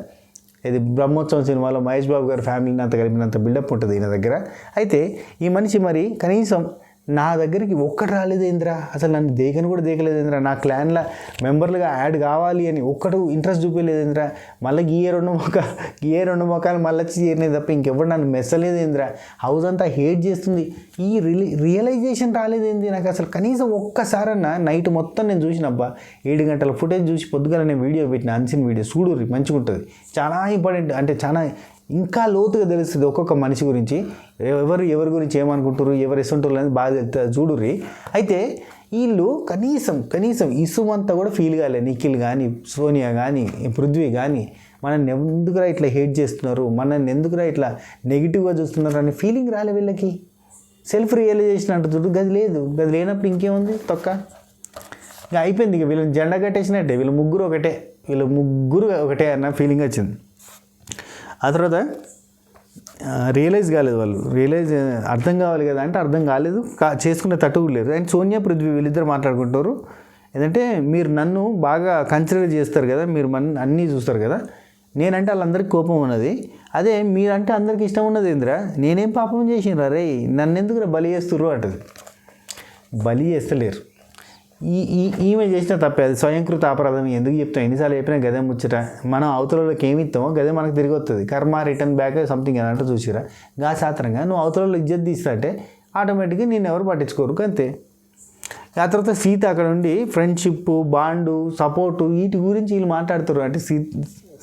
ఇది బ్రహ్మోత్సవం సినిమాలో మహేష్ బాబు గారి ఫ్యామిలీని అంత కలిపినంత బిల్డప్ ఉంటుంది ఈయన దగ్గర. అయితే ఈ మనిషి మరి కనీసం నా దగ్గరికి ఒక్కటి రాలేదేంద్రా, అసలు నన్ను దేకని కూడా దేకలేదేంద్రా, నా క్లాన్ల మెంబర్లుగా యాడ్ కావాలి అని ఒక్కడు ఇంట్రెస్ట్ చూపించలేదేంద్రా, మళ్ళీ గీయ రెండు మొక్కలు మళ్ళీ వచ్చి చేరినది తప్ప ఇంకెవ్వరు నన్ను మెచ్చలేదేంద్రా, హౌస్ అంతా హేట్ చేస్తుంది, ఈ రియలైజేషన్ రాలేదేంది నాకు అసలు. కనీసం ఒక్కసారన్నా నైట్ మొత్తం నేను చూసినబ్బా 7 గంటల ఫుటేజ్ చూసి పొద్దుగా నేను వీడియో పెట్టిన అన్సిన్ వీడియో చూడుర్రి, మంచిగా ఉంటుంది. చాలా ఇంపార్టెంట్, అంటే చాలా ఇంకా లోతుగా తెలుస్తుంది ఒక్కొక్క మనిషి గురించి, ఎవరి గురించి ఏమనుకుంటారు, ఎవరు ఎసుంటారు అనేది బాగా తెలుస్తుంది, చూడుర్రి. అయితే వీళ్ళు కనీసం ఇసుమంతా కూడా ఫీల్ కాలేదు. నిఖిల్ కానీ, సోనియా కానీ, పృథ్వీ కానీ మనల్ని ఎందుకురా ఇట్లా హేట్ చేస్తున్నారు, మనల్ని ఎందుకురా ఇట్లా నెగిటివ్గా చూస్తున్నారు అనే ఫీలింగ్ రాలే వీళ్ళకి. సెల్ఫ్ రియలైజేషన్ అంటుంది, గది లేదు. గది లేనప్పుడు ఇంకేముంది తొక్క, ఇంకా అయిపోయింది. ఇక వీళ్ళని జెండా కట్టేసినట్టే, వీళ్ళు ముగ్గురు ఒకటే అన్న ఫీలింగ్ వచ్చింది. ఆ తర్వాత రియలైజ్ కాలేదు వాళ్ళు, అర్థం కావాలి కదా అంటే అర్థం కాలేదు, చేసుకునే తట్టుకు లేదు. అండ్ సోనియా పృథ్వీ వీళ్ళిద్దరు మాట్లాడుకుంటారు ఏంటంటే, మీరు నన్ను బాగా కన్సిడర్ చేస్తారు కదా, మీరు అన్నీ చూస్తారు కదా, నేనంటే వాళ్ళందరికీ కోపం ఉన్నది, అదే మీరంటే అందరికీ ఇష్టం ఉన్నది ఏందిరా, నేనేం పాపం చేసినరా రే, నన్ను ఎందుకు బలి చేస్తుర్రు అంటది. బలి చేస్తలేరు, ఈమె చేసిన తప్పే, అది స్వయంకృత అపరాధం. ఎందుకు చెప్తాం, ఎన్నిసార్లు చెప్పినా గదే ముచ్చట. మనం అవతలలోకి ఏమి ఇస్తామో గదే మనకు తిరిగి వస్తుంది. కర్మ రిటర్న్ బ్యాక్ సంథింగ్ అని అంటే చూసిరా, గా శాస్త్రంగా నువ్వు అవతలలో ఇజ్జత్ తీస్తా అంటే ఆటోమేటిక్గా నేను ఎవరు పట్టించుకోరు అంతే. ఆ తర్వాత సీత అక్కడ ఉండి ఫ్రెండ్షిప్, బాండు, సపోర్టు వీటి గురించి వీళ్ళు మాట్లాడుతారు. అంటే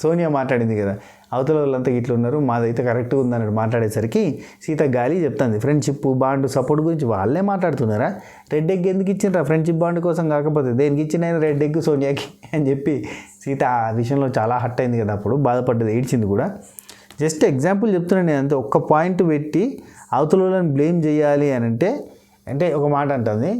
సోనియా మాట్లాడింది కదా, అవతల వాళ్ళంతా ఇట్లా ఉన్నారు, మాదైతే కరెక్ట్గా ఉందన్నట్టు మాట్లాడేసరికి సీత గాలి చెప్తుంది ఫ్రెండ్షిప్, బాండ్, సపోర్ట్ గురించి వాళ్ళే మాట్లాడుతున్నారా. రెడ్ ఎగ్ ఎందుకు ఇచ్చిండ్రా, ఫ్రెండ్షిప్ బాండ్ కోసం కాకపోతే దేనికి ఇచ్చిన రెడ్ ఎగ్ సోనియాకి అని చెప్పి సీత ఆ విషయంలో చాలా హర్ట్ అయింది కదా, అప్పుడు బాధపడ్డది, ఏడ్చింది కూడా. జస్ట్ ఎగ్జాంపుల్ చెప్తున్నాను నేను అంతే. ఒక్క పాయింట్ పెట్టి అవతల వాళ్ళని బ్లేమ్ చేయాలి అని అంటే ఒక మాట అంటుంది,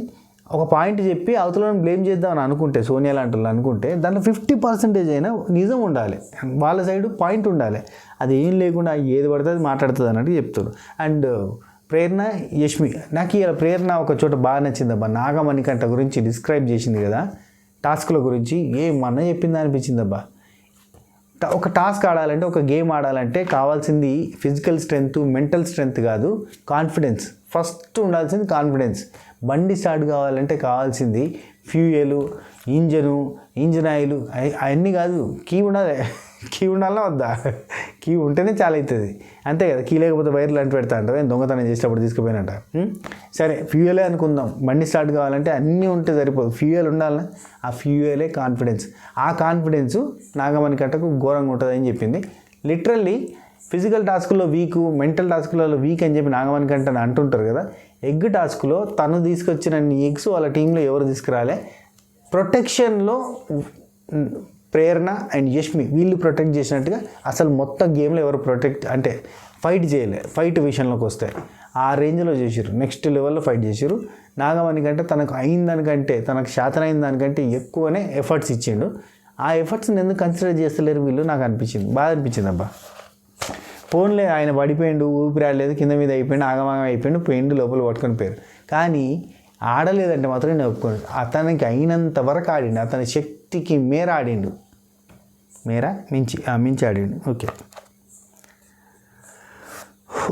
ఒక పాయింట్ చెప్పి అవతలను బ్లేమ్ చేద్దామని అనుకుంటే, సోనియా లాంటి వాళ్ళు అనుకుంటే దాంట్లో 50% అయినా నిజం ఉండాలి, వాళ్ళ సైడ్ పాయింట్ ఉండాలి. అది ఏం లేకుండా ఏది పడితే అది మాట్లాడుతుంది అన్నట్టు చెప్తారు. అండ్ ప్రేరణ, యష్మి, నాకు ఇలా ప్రేరణ ఒక చోట బాగా నచ్చిందబ్బా. నాగమణికంఠ గురించి డిస్క్రైబ్ చేసింది కదా, టాస్క్ల గురించి ఏమన్నా చెప్పిందా అనిపించిందబ్బా. ఒక టాస్క్ ఆడాలంటే, ఒక గేమ్ ఆడాలంటే కావాల్సింది ఫిజికల్ స్ట్రెంగ్త్, మెంటల్ స్ట్రెంగ్త్ కాదు, కాన్ఫిడెన్స్. ఫస్ట్ ఉండాల్సింది కాన్ఫిడెన్స్. బండి స్టార్ట్ కావాలంటే కావాల్సింది ఫ్యూయలు, ఇంజన్ ఆయిల్ అవన్నీ కాదు, కీ ఉండాలి. కీ ఉండాలా వద్దా, కీ ఉంటేనే చాలా అవుతుంది అంతే కదా. కీ లేకపోతే వైర్లు అంటు పెడతా అంటారు, దొంగతనం చేసేటప్పుడు తీసుకుపోయినట్ట. సరే ఫ్యూయలే అనుకుందాం, బండి స్టార్ట్ కావాలంటే అన్నీ ఉంటే సరిపోదు, ఫ్యూయల్ ఉండాలి. ఆ ఫ్యూయలే కాన్ఫిడెన్స్. ఆ కాన్ఫిడెన్స్ నాగమణికంఠకు ఘోరంగా ఉంటుంది అని చెప్పింది. లిటరల్లీ ఫిజికల్ టాస్క్లో వీక్, మెంటల్ టాస్క్లలో వీక్ అని చెప్పి నాగమణికంఠ అంటుంటారు కదా. ఎగ్ టాస్క్లో తను తీసుకొచ్చిన ఎగ్స్ వాళ్ళ టీంలో ఎవరు తీసుకురాలే. ప్రొటెక్షన్లో ప్రేరణ అండ్ యష్మి వీళ్ళు ప్రొటెక్ట్ చేసినట్టుగా అసలు మొత్తం గేమ్లో ఎవరు ప్రొటెక్ట్ అంటే ఫైట్ చేయలే. ఫైట్ విషయంలోకి వస్తే ఆ రేంజ్లో చేసారు, నెక్స్ట్ లెవెల్లో ఫైట్ చేసారు. నాగమణికంఠ తనకు అయిన దానికంటే, తనకు శాతనైన దానికంటే ఎక్కువనే ఎఫర్ట్స్ ఇచ్చిండు. ఆ ఎఫర్ట్స్ని ఎందుకు కన్సిడర్ చేస్తలేరు వీళ్ళు, నాకు అనిపించింది, బాగా అనిపించింది అబ్బా. ఫోన్లే ఆయన పడిపోయిండు, ఊపిరాడలేదు, కింద మీద అయిపోయిండు, ఆగమాగం అయిపోయిండు, పోయిండు, లోపల పట్టుకొని పోయారు. కానీ ఆడలేదంటే మాత్రం నేను ఒప్పుకోండి. అతనికి అయినంత వరకు ఆడిండు, అతని శక్తికి మేర ఆడిండు, మించి ఆడిండు.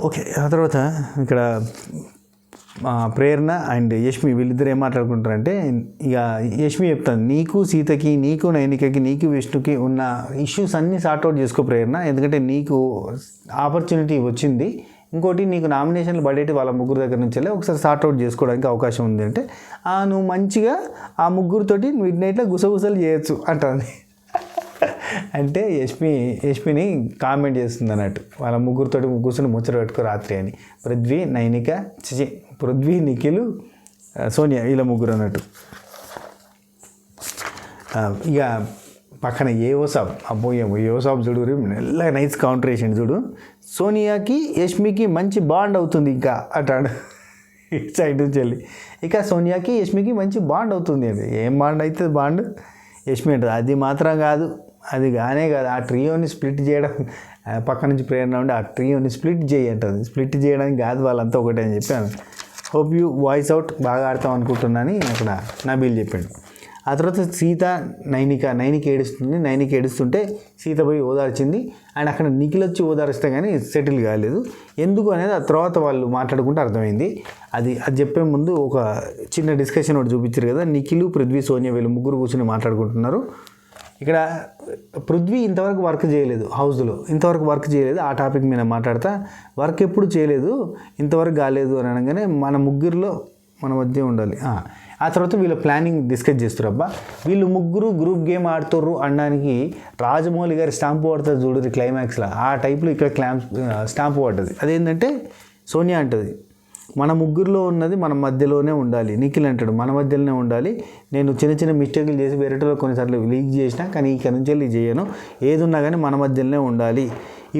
ఓకే ఆ తర్వాత ఇక్కడ ప్రేరణ అండ్ యష్మి వీళ్ళిద్దరు ఏం మాట్లాడుకుంటారంటే, ఇక యష్మి చెప్తాను, నీకు సీతకి, నీకు నైనికకి, నీకు విష్ణుకి ఉన్న ఇష్యూస్ అన్నీ సార్ట్అవుట్ చేసుకో ప్రేరణ, ఎందుకంటే నీకు ఆపర్చునిటీ వచ్చింది, ఇంకోటి నీకు నామినేషన్లు పడేటి వాళ్ళ ముగ్గురు దగ్గర నుంచి ఒకసారి సార్ట్అవుట్ చేసుకోవడానికి అవకాశం ఉంది అంటే, నువ్వు మంచిగా ఆ ముగ్గురితోటి మిడ్ నైట్లో గుసగుసలు చేయొచ్చు అంటుంది. అంటే యష్మిని కామెంట్ చేస్తుంది అన్నట్టు, వాళ్ళ ముగ్గురితోటి కూర్చొని ముచ్చట పెట్టుకో రాత్రి అని. పృథ్వీ, నిఖిల్, సోనియా వీళ్ళ ముగ్గురు అన్నట్టు. ఇక పక్కన ఏవోసాబ్, ఏవోసాబ్ చూడు, మెల్ల నైస్ కౌంటర్ వేసిండు చూడు. సోనియాకి యష్మికి మంచి బాండ్ అవుతుంది ఇంకా అంటాడు ఇటు సైడ్ నుంచి వెళ్ళి. ఇక సోనియాకి యష్మికి మంచి బాండ్ అవుతుంది అది. ఏం బాండ్ అవుతుంది, బాండ్ యష్మి అంటుంది. అది మాత్రం కాదు, అది కానే కాదు, ఆ ట్రియోని స్ప్లిట్ చేయడం, పక్క నుంచి ప్రేరణ ఉండి ఆ ట్రియోని స్ప్లిట్ చేయి అంటుంది. స్ప్లిట్ చేయడానికి కాదు, వాళ్ళంతా ఒకటే అని చెప్పాను. హోప్ యూ వాయిస్ అవుట్ బాగా ఆడతాం అనుకుంటున్నాను అక్కడ నబీల్ చెప్పాడు. ఆ తర్వాత సీత నైనిక ఏడుస్తుంటే సీత పోయి ఓదార్చింది. అండ్ అక్కడ నిఖిల్ వచ్చి ఓదారిస్తే కానీ సెటిల్ కాలేదు. ఎందుకు అనేది ఆ తర్వాత వాళ్ళు మాట్లాడుకుంటే అర్థమైంది. అది చెప్పే ముందు ఒక చిన్న డిస్కషన్ ఒకటి చూపించారు కదా, నిఖిల్, పృథ్వీ, సోనియా వీళ్ళు ముగ్గురు కూర్చొని మాట్లాడుకుంటున్నారు. ఇక్కడ పృథ్వీ ఇంతవరకు వర్క్ చేయలేదు, హౌస్లో ఇంతవరకు వర్క్ చేయలేదు. ఆ టాపిక్ మీద మాట్లాడతా, వర్క్ ఎప్పుడు చేయలేదు, ఇంతవరకు కాలేదు అని అనగానే మన ముగ్గురులో మన మధ్య ఉండాలి. ఆ తర్వాత వీళ్ళ ప్లానింగ్ డిస్కస్ చేస్తారు. అబ్బా వీళ్ళు ముగ్గురు గ్రూప్ గేమ్ ఆడుతుర్రు అనడానికి రాజమౌళి గారి స్టాంపు పడుతుంది చూడరు క్లైమాక్స్లో, ఆ టైప్లో ఇక్కడ స్టాంపు పడ్డది. అదేంటంటే సోనియా అంటుంది, మన ముగ్గురులో ఉన్నది మన మధ్యలోనే ఉండాలి. నిఖిల్ అంటాడు మన మధ్యలోనే ఉండాలి. నేను చిన్న మిస్టేక్లు చేసి వేరేటలో కొన్నిసార్లు లీక్ చేసిన, కానీ ఇక నుంచి వెళ్ళి చేయను. ఏది ఉన్నా కానీ మన మధ్యలోనే ఉండాలి.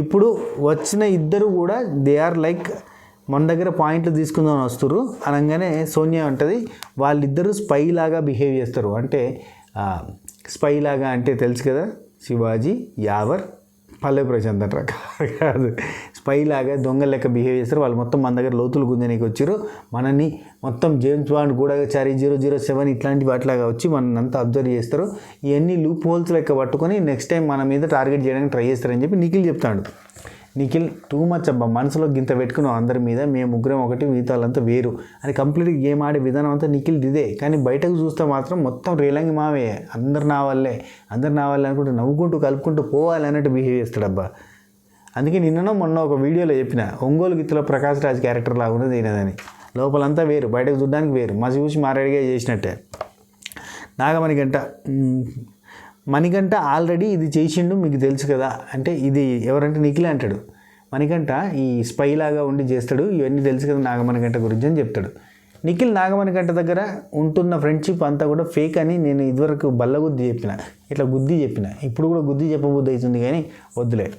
ఇప్పుడు వచ్చిన ఇద్దరు కూడా దే ఆర్ లైక్ మన దగ్గర పాయింట్లు తీసుకుందామని వస్తారు అనగానే సోనియా అంటది వాళ్ళిద్దరూ స్పై లాగా బిహేవ్ చేస్తారు. అంటే స్పై లాగా అంటే తెలుసు కదా, శివాజీ, యావర్, పల్లె ప్రశాంత్ అంటారు కాదు, స్పై లాగా దొంగ లెక్క బిహేవ్ చేస్తారు. వాళ్ళు మొత్తం మన దగ్గర లోతులు గుంజనీకి వచ్చారు. మనని మొత్తం జేమ్స్ బాండ్ కూడా 007 ఇట్లాంటి వాటిలాగా వచ్చి మనల్ని అంతా అబ్జర్వ్ చేస్తారు. ఇవన్నీ లూప్ హోల్స్ లెక్క పట్టుకొని నెక్స్ట్ టైం మన మీద టార్గెట్ చేయడానికి ట్రై చేస్తారని చెప్పి నిఖిల్ చెప్తాడు. నిఖిల్ టూ మచ్ అబ్బా, మనసులో గింత పెట్టుకున్నాం అందరి మీద, మేము ముగ్గురం ఒకటి, మిగతా వాళ్ళంతా వేరు అని కంప్లీట్గా గేమ్ ఆడే విధానం అంతా నిఖిల్ ఇదే. కానీ బయటకు చూస్తే మాత్రం మొత్తం రేలంగి మావే, అందరు నా వల్లే అనుకుంటూ నవ్వుకుంటూ కలుపుకుంటూ పోవాలి అన్నట్టు బిహేవ్ చేస్తాడబ్బా. అందుకే నిన్ననో మొన్న ఒక వీడియోలో చెప్పిన, ఒంగోలు గిత్తులో ప్రకాష్ రాజ్ క్యారెక్టర్ లాగా ఉన్నది ఈయనదని. లోపలంతా వేరు, బయటకు చూడడానికి వేరు, మసి చూసి మారేడిగా చేసినట్టే. మణికంఠ ఆల్రెడీ ఇది చేసిండు మీకు తెలుసు కదా అంటే, ఇది ఎవరంటే నిఖిల్ అంటాడు. మణికంఠ ఈ స్పై లాగా ఉండి చేస్తాడు, ఇవన్నీ తెలుసు కదా నాగమణికంఠ గురించి అని చెప్తాడు. నిఖిల్ నాగమణికంఠ దగ్గర ఉంటున్న ఫ్రెండ్షిప్ అంతా కూడా ఫేక్ అని నేను ఇదివరకు బల్లగుద్ది చెప్పిన, ఇప్పుడు కూడా గుద్ది చెప్పబుద్ధి అవుతుంది కానీ వద్దులే.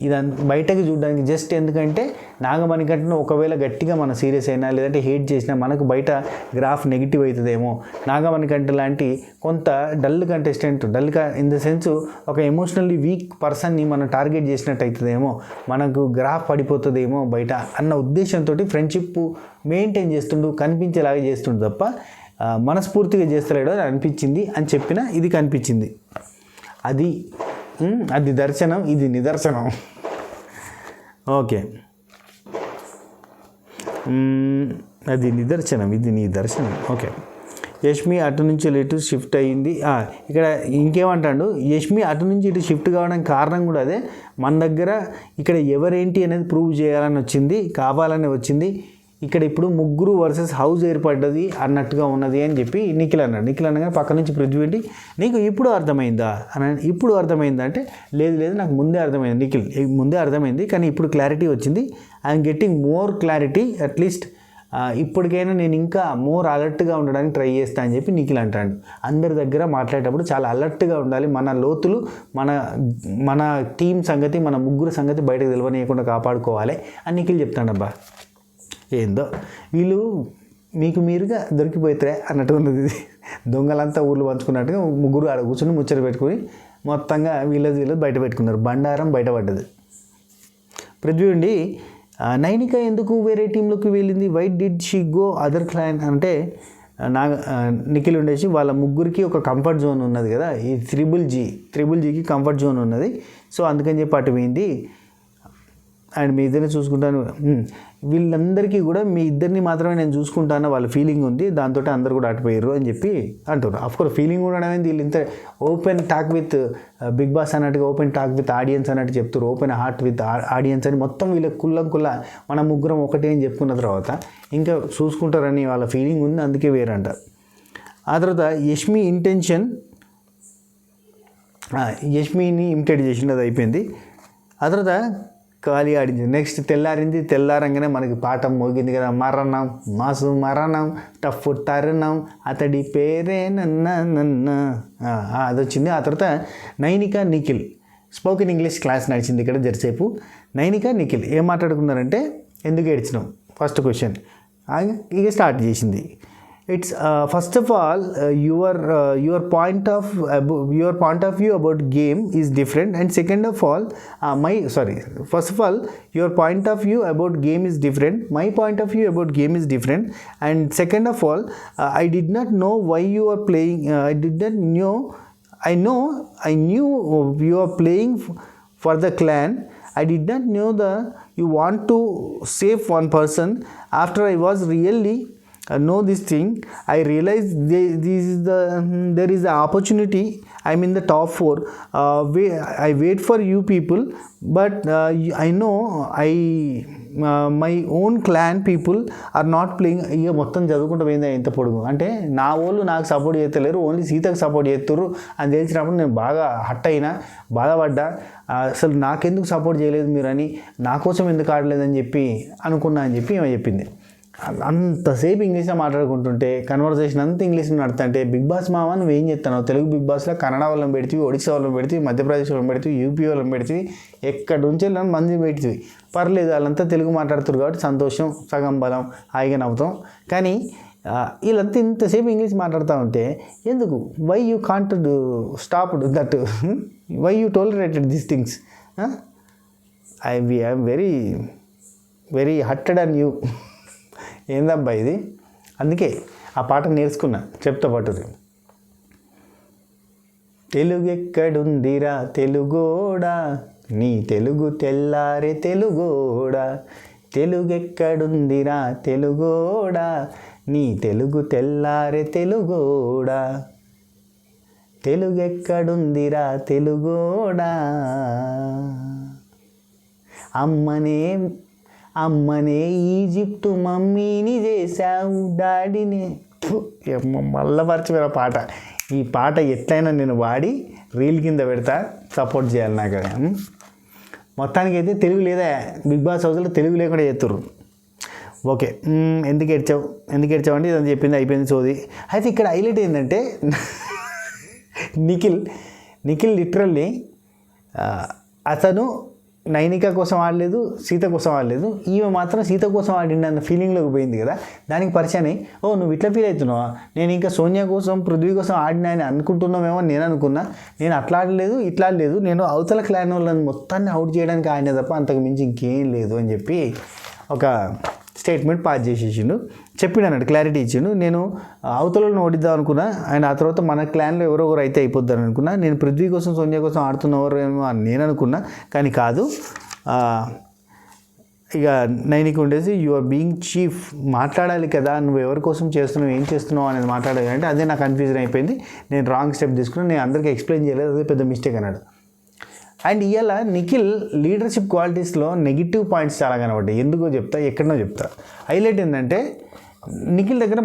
ఇదంతా బయటకు చూడడానికి జస్ట్ ఎందుకంటే నాగమణికంఠను ఒకవేళ గట్టిగా మనం సీరియస్ అయినా లేదంటే హేట్ చేసినా మనకు బయట గ్రాఫ్ నెగిటివ్ అవుతుందేమో. నాగమణికంఠ లాంటి కొంత dull contestant, in the sense ఒక ఎమోషనల్లీ వీక్ పర్సన్ని మనం టార్గెట్ చేసినట్టు అవుతుందేమో, మనకు గ్రాఫ్ పడిపోతుందేమో బయట అన్న ఉద్దేశంతో ఫ్రెండ్షిప్ మెయింటైన్ చేస్తుండు, కనిపించేలాగా చేస్తుండు తప్ప మనస్ఫూర్తిగా చేస్తలేడు అని అనిపించింది అని చెప్పిన ఇది కనిపించింది. అది దర్శనం, ఇది నిదర్శనం. ఓకే, అది నిదర్శనం, ఇది నీ దర్శనం. ఓకే, యష్మి అటు నుంచి ఇటు షిఫ్ట్ అయ్యింది. ఇక్కడ ఇంకేమంటాడు, యష్మి అటు నుంచి ఇటు షిఫ్ట్ కావడానికి కారణం కూడా అదే. మన దగ్గర ఇక్కడ ఎవరేంటి అనేది ప్రూవ్ చేయాలని వచ్చింది, కావాలని వచ్చింది. ఇక్కడ ఇప్పుడు ముగ్గురు వర్సెస్ హౌస్ ఏర్పడ్డది అన్నట్టుగా ఉన్నది అని చెప్పి నిఖిల్ అనగానే పక్క నుంచి పృథ్వీ ఏంటి నీకు ఇప్పుడు అర్థమైందా అంటే లేదు నాకు ముందే అర్థమైంది నిఖిల్, ముందే అర్థమైంది కానీ ఇప్పుడు క్లారిటీ వచ్చింది. I'm getting more clarity, at least ఇప్పటికైనా నేను ఇంకా మోర్ అలర్ట్గా ఉండడానికి ట్రై చేస్తా అని చెప్పి నిఖిల్ అంటాడు. అందరి దగ్గర మాట్లాడేటప్పుడు చాలా అలర్ట్గా ఉండాలి, మన లోతులు, మన టీం సంగతి, మన ముగ్గురు సంగతి బయటకు తెలియనీయకుండా కాపాడుకోవాలి అని నిఖిల్ చెప్తాడబ్బా. ఏందో వీళ్ళు మీకు మీరుగా దొరికిపోతారే అన్నట్టు ఉన్నది. దొంగలంతా ఊర్లు పంచుకున్నట్టుగా ముగ్గురు ఆడ కూర్చొని ముచ్చట పెట్టుకుని మొత్తంగా వీళ్ళది బయట పెట్టుకున్నారు. బండారం బయటపడ్డది. పృథ్వీ ఉండి నైనిక ఎందుకు వేరే టీంలోకి వెళ్ళింది, why did she go other client అంటే నిఖిల్ ఉండేసి వాళ్ళ ముగ్గురికి ఒక కంఫర్ట్ జోన్ ఉన్నది కదా, ఈ త్రిబుల్ జీకి కంఫర్ట్ జోన్ ఉన్నది, సో అందుకని చెప్పి అటు పోయింది. అండ్ మీ ఇద్దరిని చూసుకుంటాను, వీళ్ళందరికీ కూడా మీ ఇద్దరిని మాత్రమే నేను చూసుకుంటాను వాళ్ళ ఫీలింగ్ ఉంది, దాంతో అందరు కూడా అటుపోయారు అని చెప్పి అంటారు. అఫ్కోర్స్ ఫీలింగ్ కూడా అనేది వీళ్ళు ఇంత open talk with Bigg Boss అన్నట్టుగా ఓపెన్ టాక్ విత్ ఆడియన్స్ అన్నట్టు చెప్తారు, ఓపెన్ హార్ట్ విత్ ఆడియన్స్ అని మొత్తం వీళ్ళకి కుల్ల మన ముగ్గురం ఒకటే అని చెప్పుకున్న తర్వాత ఇంకా చూసుకుంటారని వాళ్ళ ఫీలింగ్ ఉంది, అందుకే వేరంట. ఆ తర్వాత యష్మిని ఇమిటేట్ చేసింది, అది అయిపోయింది. ఆ తర్వాత ఖాళీ ఆడింది. నెక్స్ట్ తెల్లారంగానే మనకి పాఠం మోగింది కదా, మరణం టఫ్ తరుణం అతడి పేరే నన్న అది వచ్చింది. ఆ తర్వాత Nainika Nikhil spoken English class నడిచింది ఇక్కడ జరసేపు. నైనిక నిఖిల్ ఏం మాట్లాడుకున్నారంటే ఎందుకు ఏడ్చినాం ఫస్ట్ క్వశ్చన్, ఇక స్టార్ట్ చేసింది. It's first of all your point of view about game is different, and second of all first of all your point of view about game is different, my point of view about game is different, and second of all I did not know why you are playing. I knew you are playing for the clan. I did not know you want to save one person. After I was really know this thing, I realized there is an opportunity. I'm in the top 4. I wait for you people, but I know my own clan people are not playing. ఇక మొత్తం చదువుకుంటూ పోయింది ఇంత పొడుగు. అంటే నా వాళ్ళు నాకు సపోర్ట్ చేస్తలేరు, ఓన్లీ సీతకు సపోర్ట్ చేస్తారు అని తెలిసినప్పుడు నేను బాగా హట్ అయినా, బాధపడ్డా. అసలు నాకెందుకు సపోర్ట్ చేయలేదు మీరు అని, నా కోసం ఎందుకు ఆడలేదని చెప్పి అనుకున్నా అని చెప్పి ఏమో చెప్పింది. అంతసేపు ఇంగ్లీష్లో మాట్లాడుకుంటుంటే కన్వర్సేషన్ అంతా ఇంగ్లీష్లో నడుతుంటే, బిగ్ బాస్ మామ నువ్వు ఏం చెప్తాను, తెలుగు బిగ్ బాస్లో కన్నడ వాళ్ళని పెడితే, ఒడిశా వాళ్ళని పెడితే, మధ్యప్రదేశ్ వాళ్ళని పెడితే, యూపీ వాళ్ళని పెడితే, ఎక్కడి నుంచి మంది పెడితే పర్లేదు, వాళ్ళంతా తెలుగు మాట్లాడుతారు కాబట్టి సంతోషం, సగం బలం, హాయిగా నవ్వుతాం. కానీ వీళ్ళంతా ఇంతసేపు ఇంగ్లీష్ మాట్లాడుతూ ఉంటే ఎందుకు, why you can't stop that, why you tolerated these things. I am very very hurted on you. ఏందబ్బా ఇది, అందుకే ఆ పాట నేర్చుకున్నా, చెప్తా పట్టుది. తెలుగెక్కడుందిరా తెలుగోడా, నీ తెలుగు తెల్లారే తెలుగోడా, తెలుగెక్కడుందిరా తెలుగోడా, నీ తెలుగు తెల్లారే తెలుగోడా, తెలుగెక్కడుందిరా తెలుగోడా, అమ్మనే ఈజిప్టు మమ్మీని చేశావు డాడీని. మళ్ళా మర్చిపోయిన పాట. ఈ పాట ఎట్లయినా నేను వాడి రీల్ కింద పెడతా, సపోర్ట్ చేయాలి నాకు. మొత్తానికైతే తెలుగు లేదా బిగ్ బాస్ హౌస్లో, తెలుగు లేకుండా చేస్తుర్రు. ఓకే, ఎందుకు ఏడ్చావు అంటే ఇదని చెప్పింది, అయిపోయింది సోది. అయితే ఇక్కడ హైలైట్ ఏంటంటే నిఖిల్ లిటరల్లీ అతను నైనిక కోసం ఆడలేదు, సీత కోసం ఆడలేదు, ఈమె మాత్రం సీత కోసం ఆడిండి అన్న ఫీలింగ్లోకి పోయింది కదా. దానికి పరిచయం నువ్వు ఇట్లా ఫీల్ అవుతున్నావా, నేను ఇంకా సోనియా కోసం పృథ్వీ కోసం ఆడినా అని అనుకుంటున్నామేమో నేను అనుకున్నా. నేను అట్లా ఆడలేదు, ఇట్లా ఆడలేదు, నేను అవతల క్లాన్ వాళ్ళని మొత్తాన్ని అవుట్ చేయడానికి ఆడినా తప్ప అంతకు మించి ఇంకేం లేదు అని చెప్పి ఒక స్టేట్మెంట్ పాస్ చేసేసిండు. చెప్పిండు అన్నట్టు, క్లారిటీ ఇచ్చిండు. నేను అవతలను ఓడిద్దాం అనుకున్నా, అండ్ ఆ తర్వాత మన క్లాన్లో ఎవరో అయితే అయిపోద్దని అనుకున్నా. నేను పృథ్వీ కోసం సోనియా కోసం ఆడుతున్నవారు ఏమో అని నేను అనుకున్నా, కానీ కాదు. ఇక నైనికి ఉండేసి యు ఆర్ బీయింగ్ చీఫ్, మాట్లాడాలి కదా, నువ్వు ఎవరి కోసం చేస్తున్నావు, ఏం చేస్తున్నావు అనేది మాట్లాడాలి అంటే అదే నాకు కన్ఫ్యూజన్ అయిపోయింది. నేను రాంగ్ స్టెప్ తీసుకున్నా, నేను అందరికీ ఎక్స్ప్లెయిన్ చేయలేదు, అదే పెద్ద మిస్టేక్ అన్నాడు. అండ్ ఇవాళ నిఖిల్ లీడర్షిప్ క్వాలిటీస్లో నెగిటివ్ పాయింట్స్ చాలా కనబడ్డాయి. ఎందుకో చెప్తా, ఎక్కడనో చెప్తా. హైలైట్ ఏంటంటే నిఖిల్ దగ్గర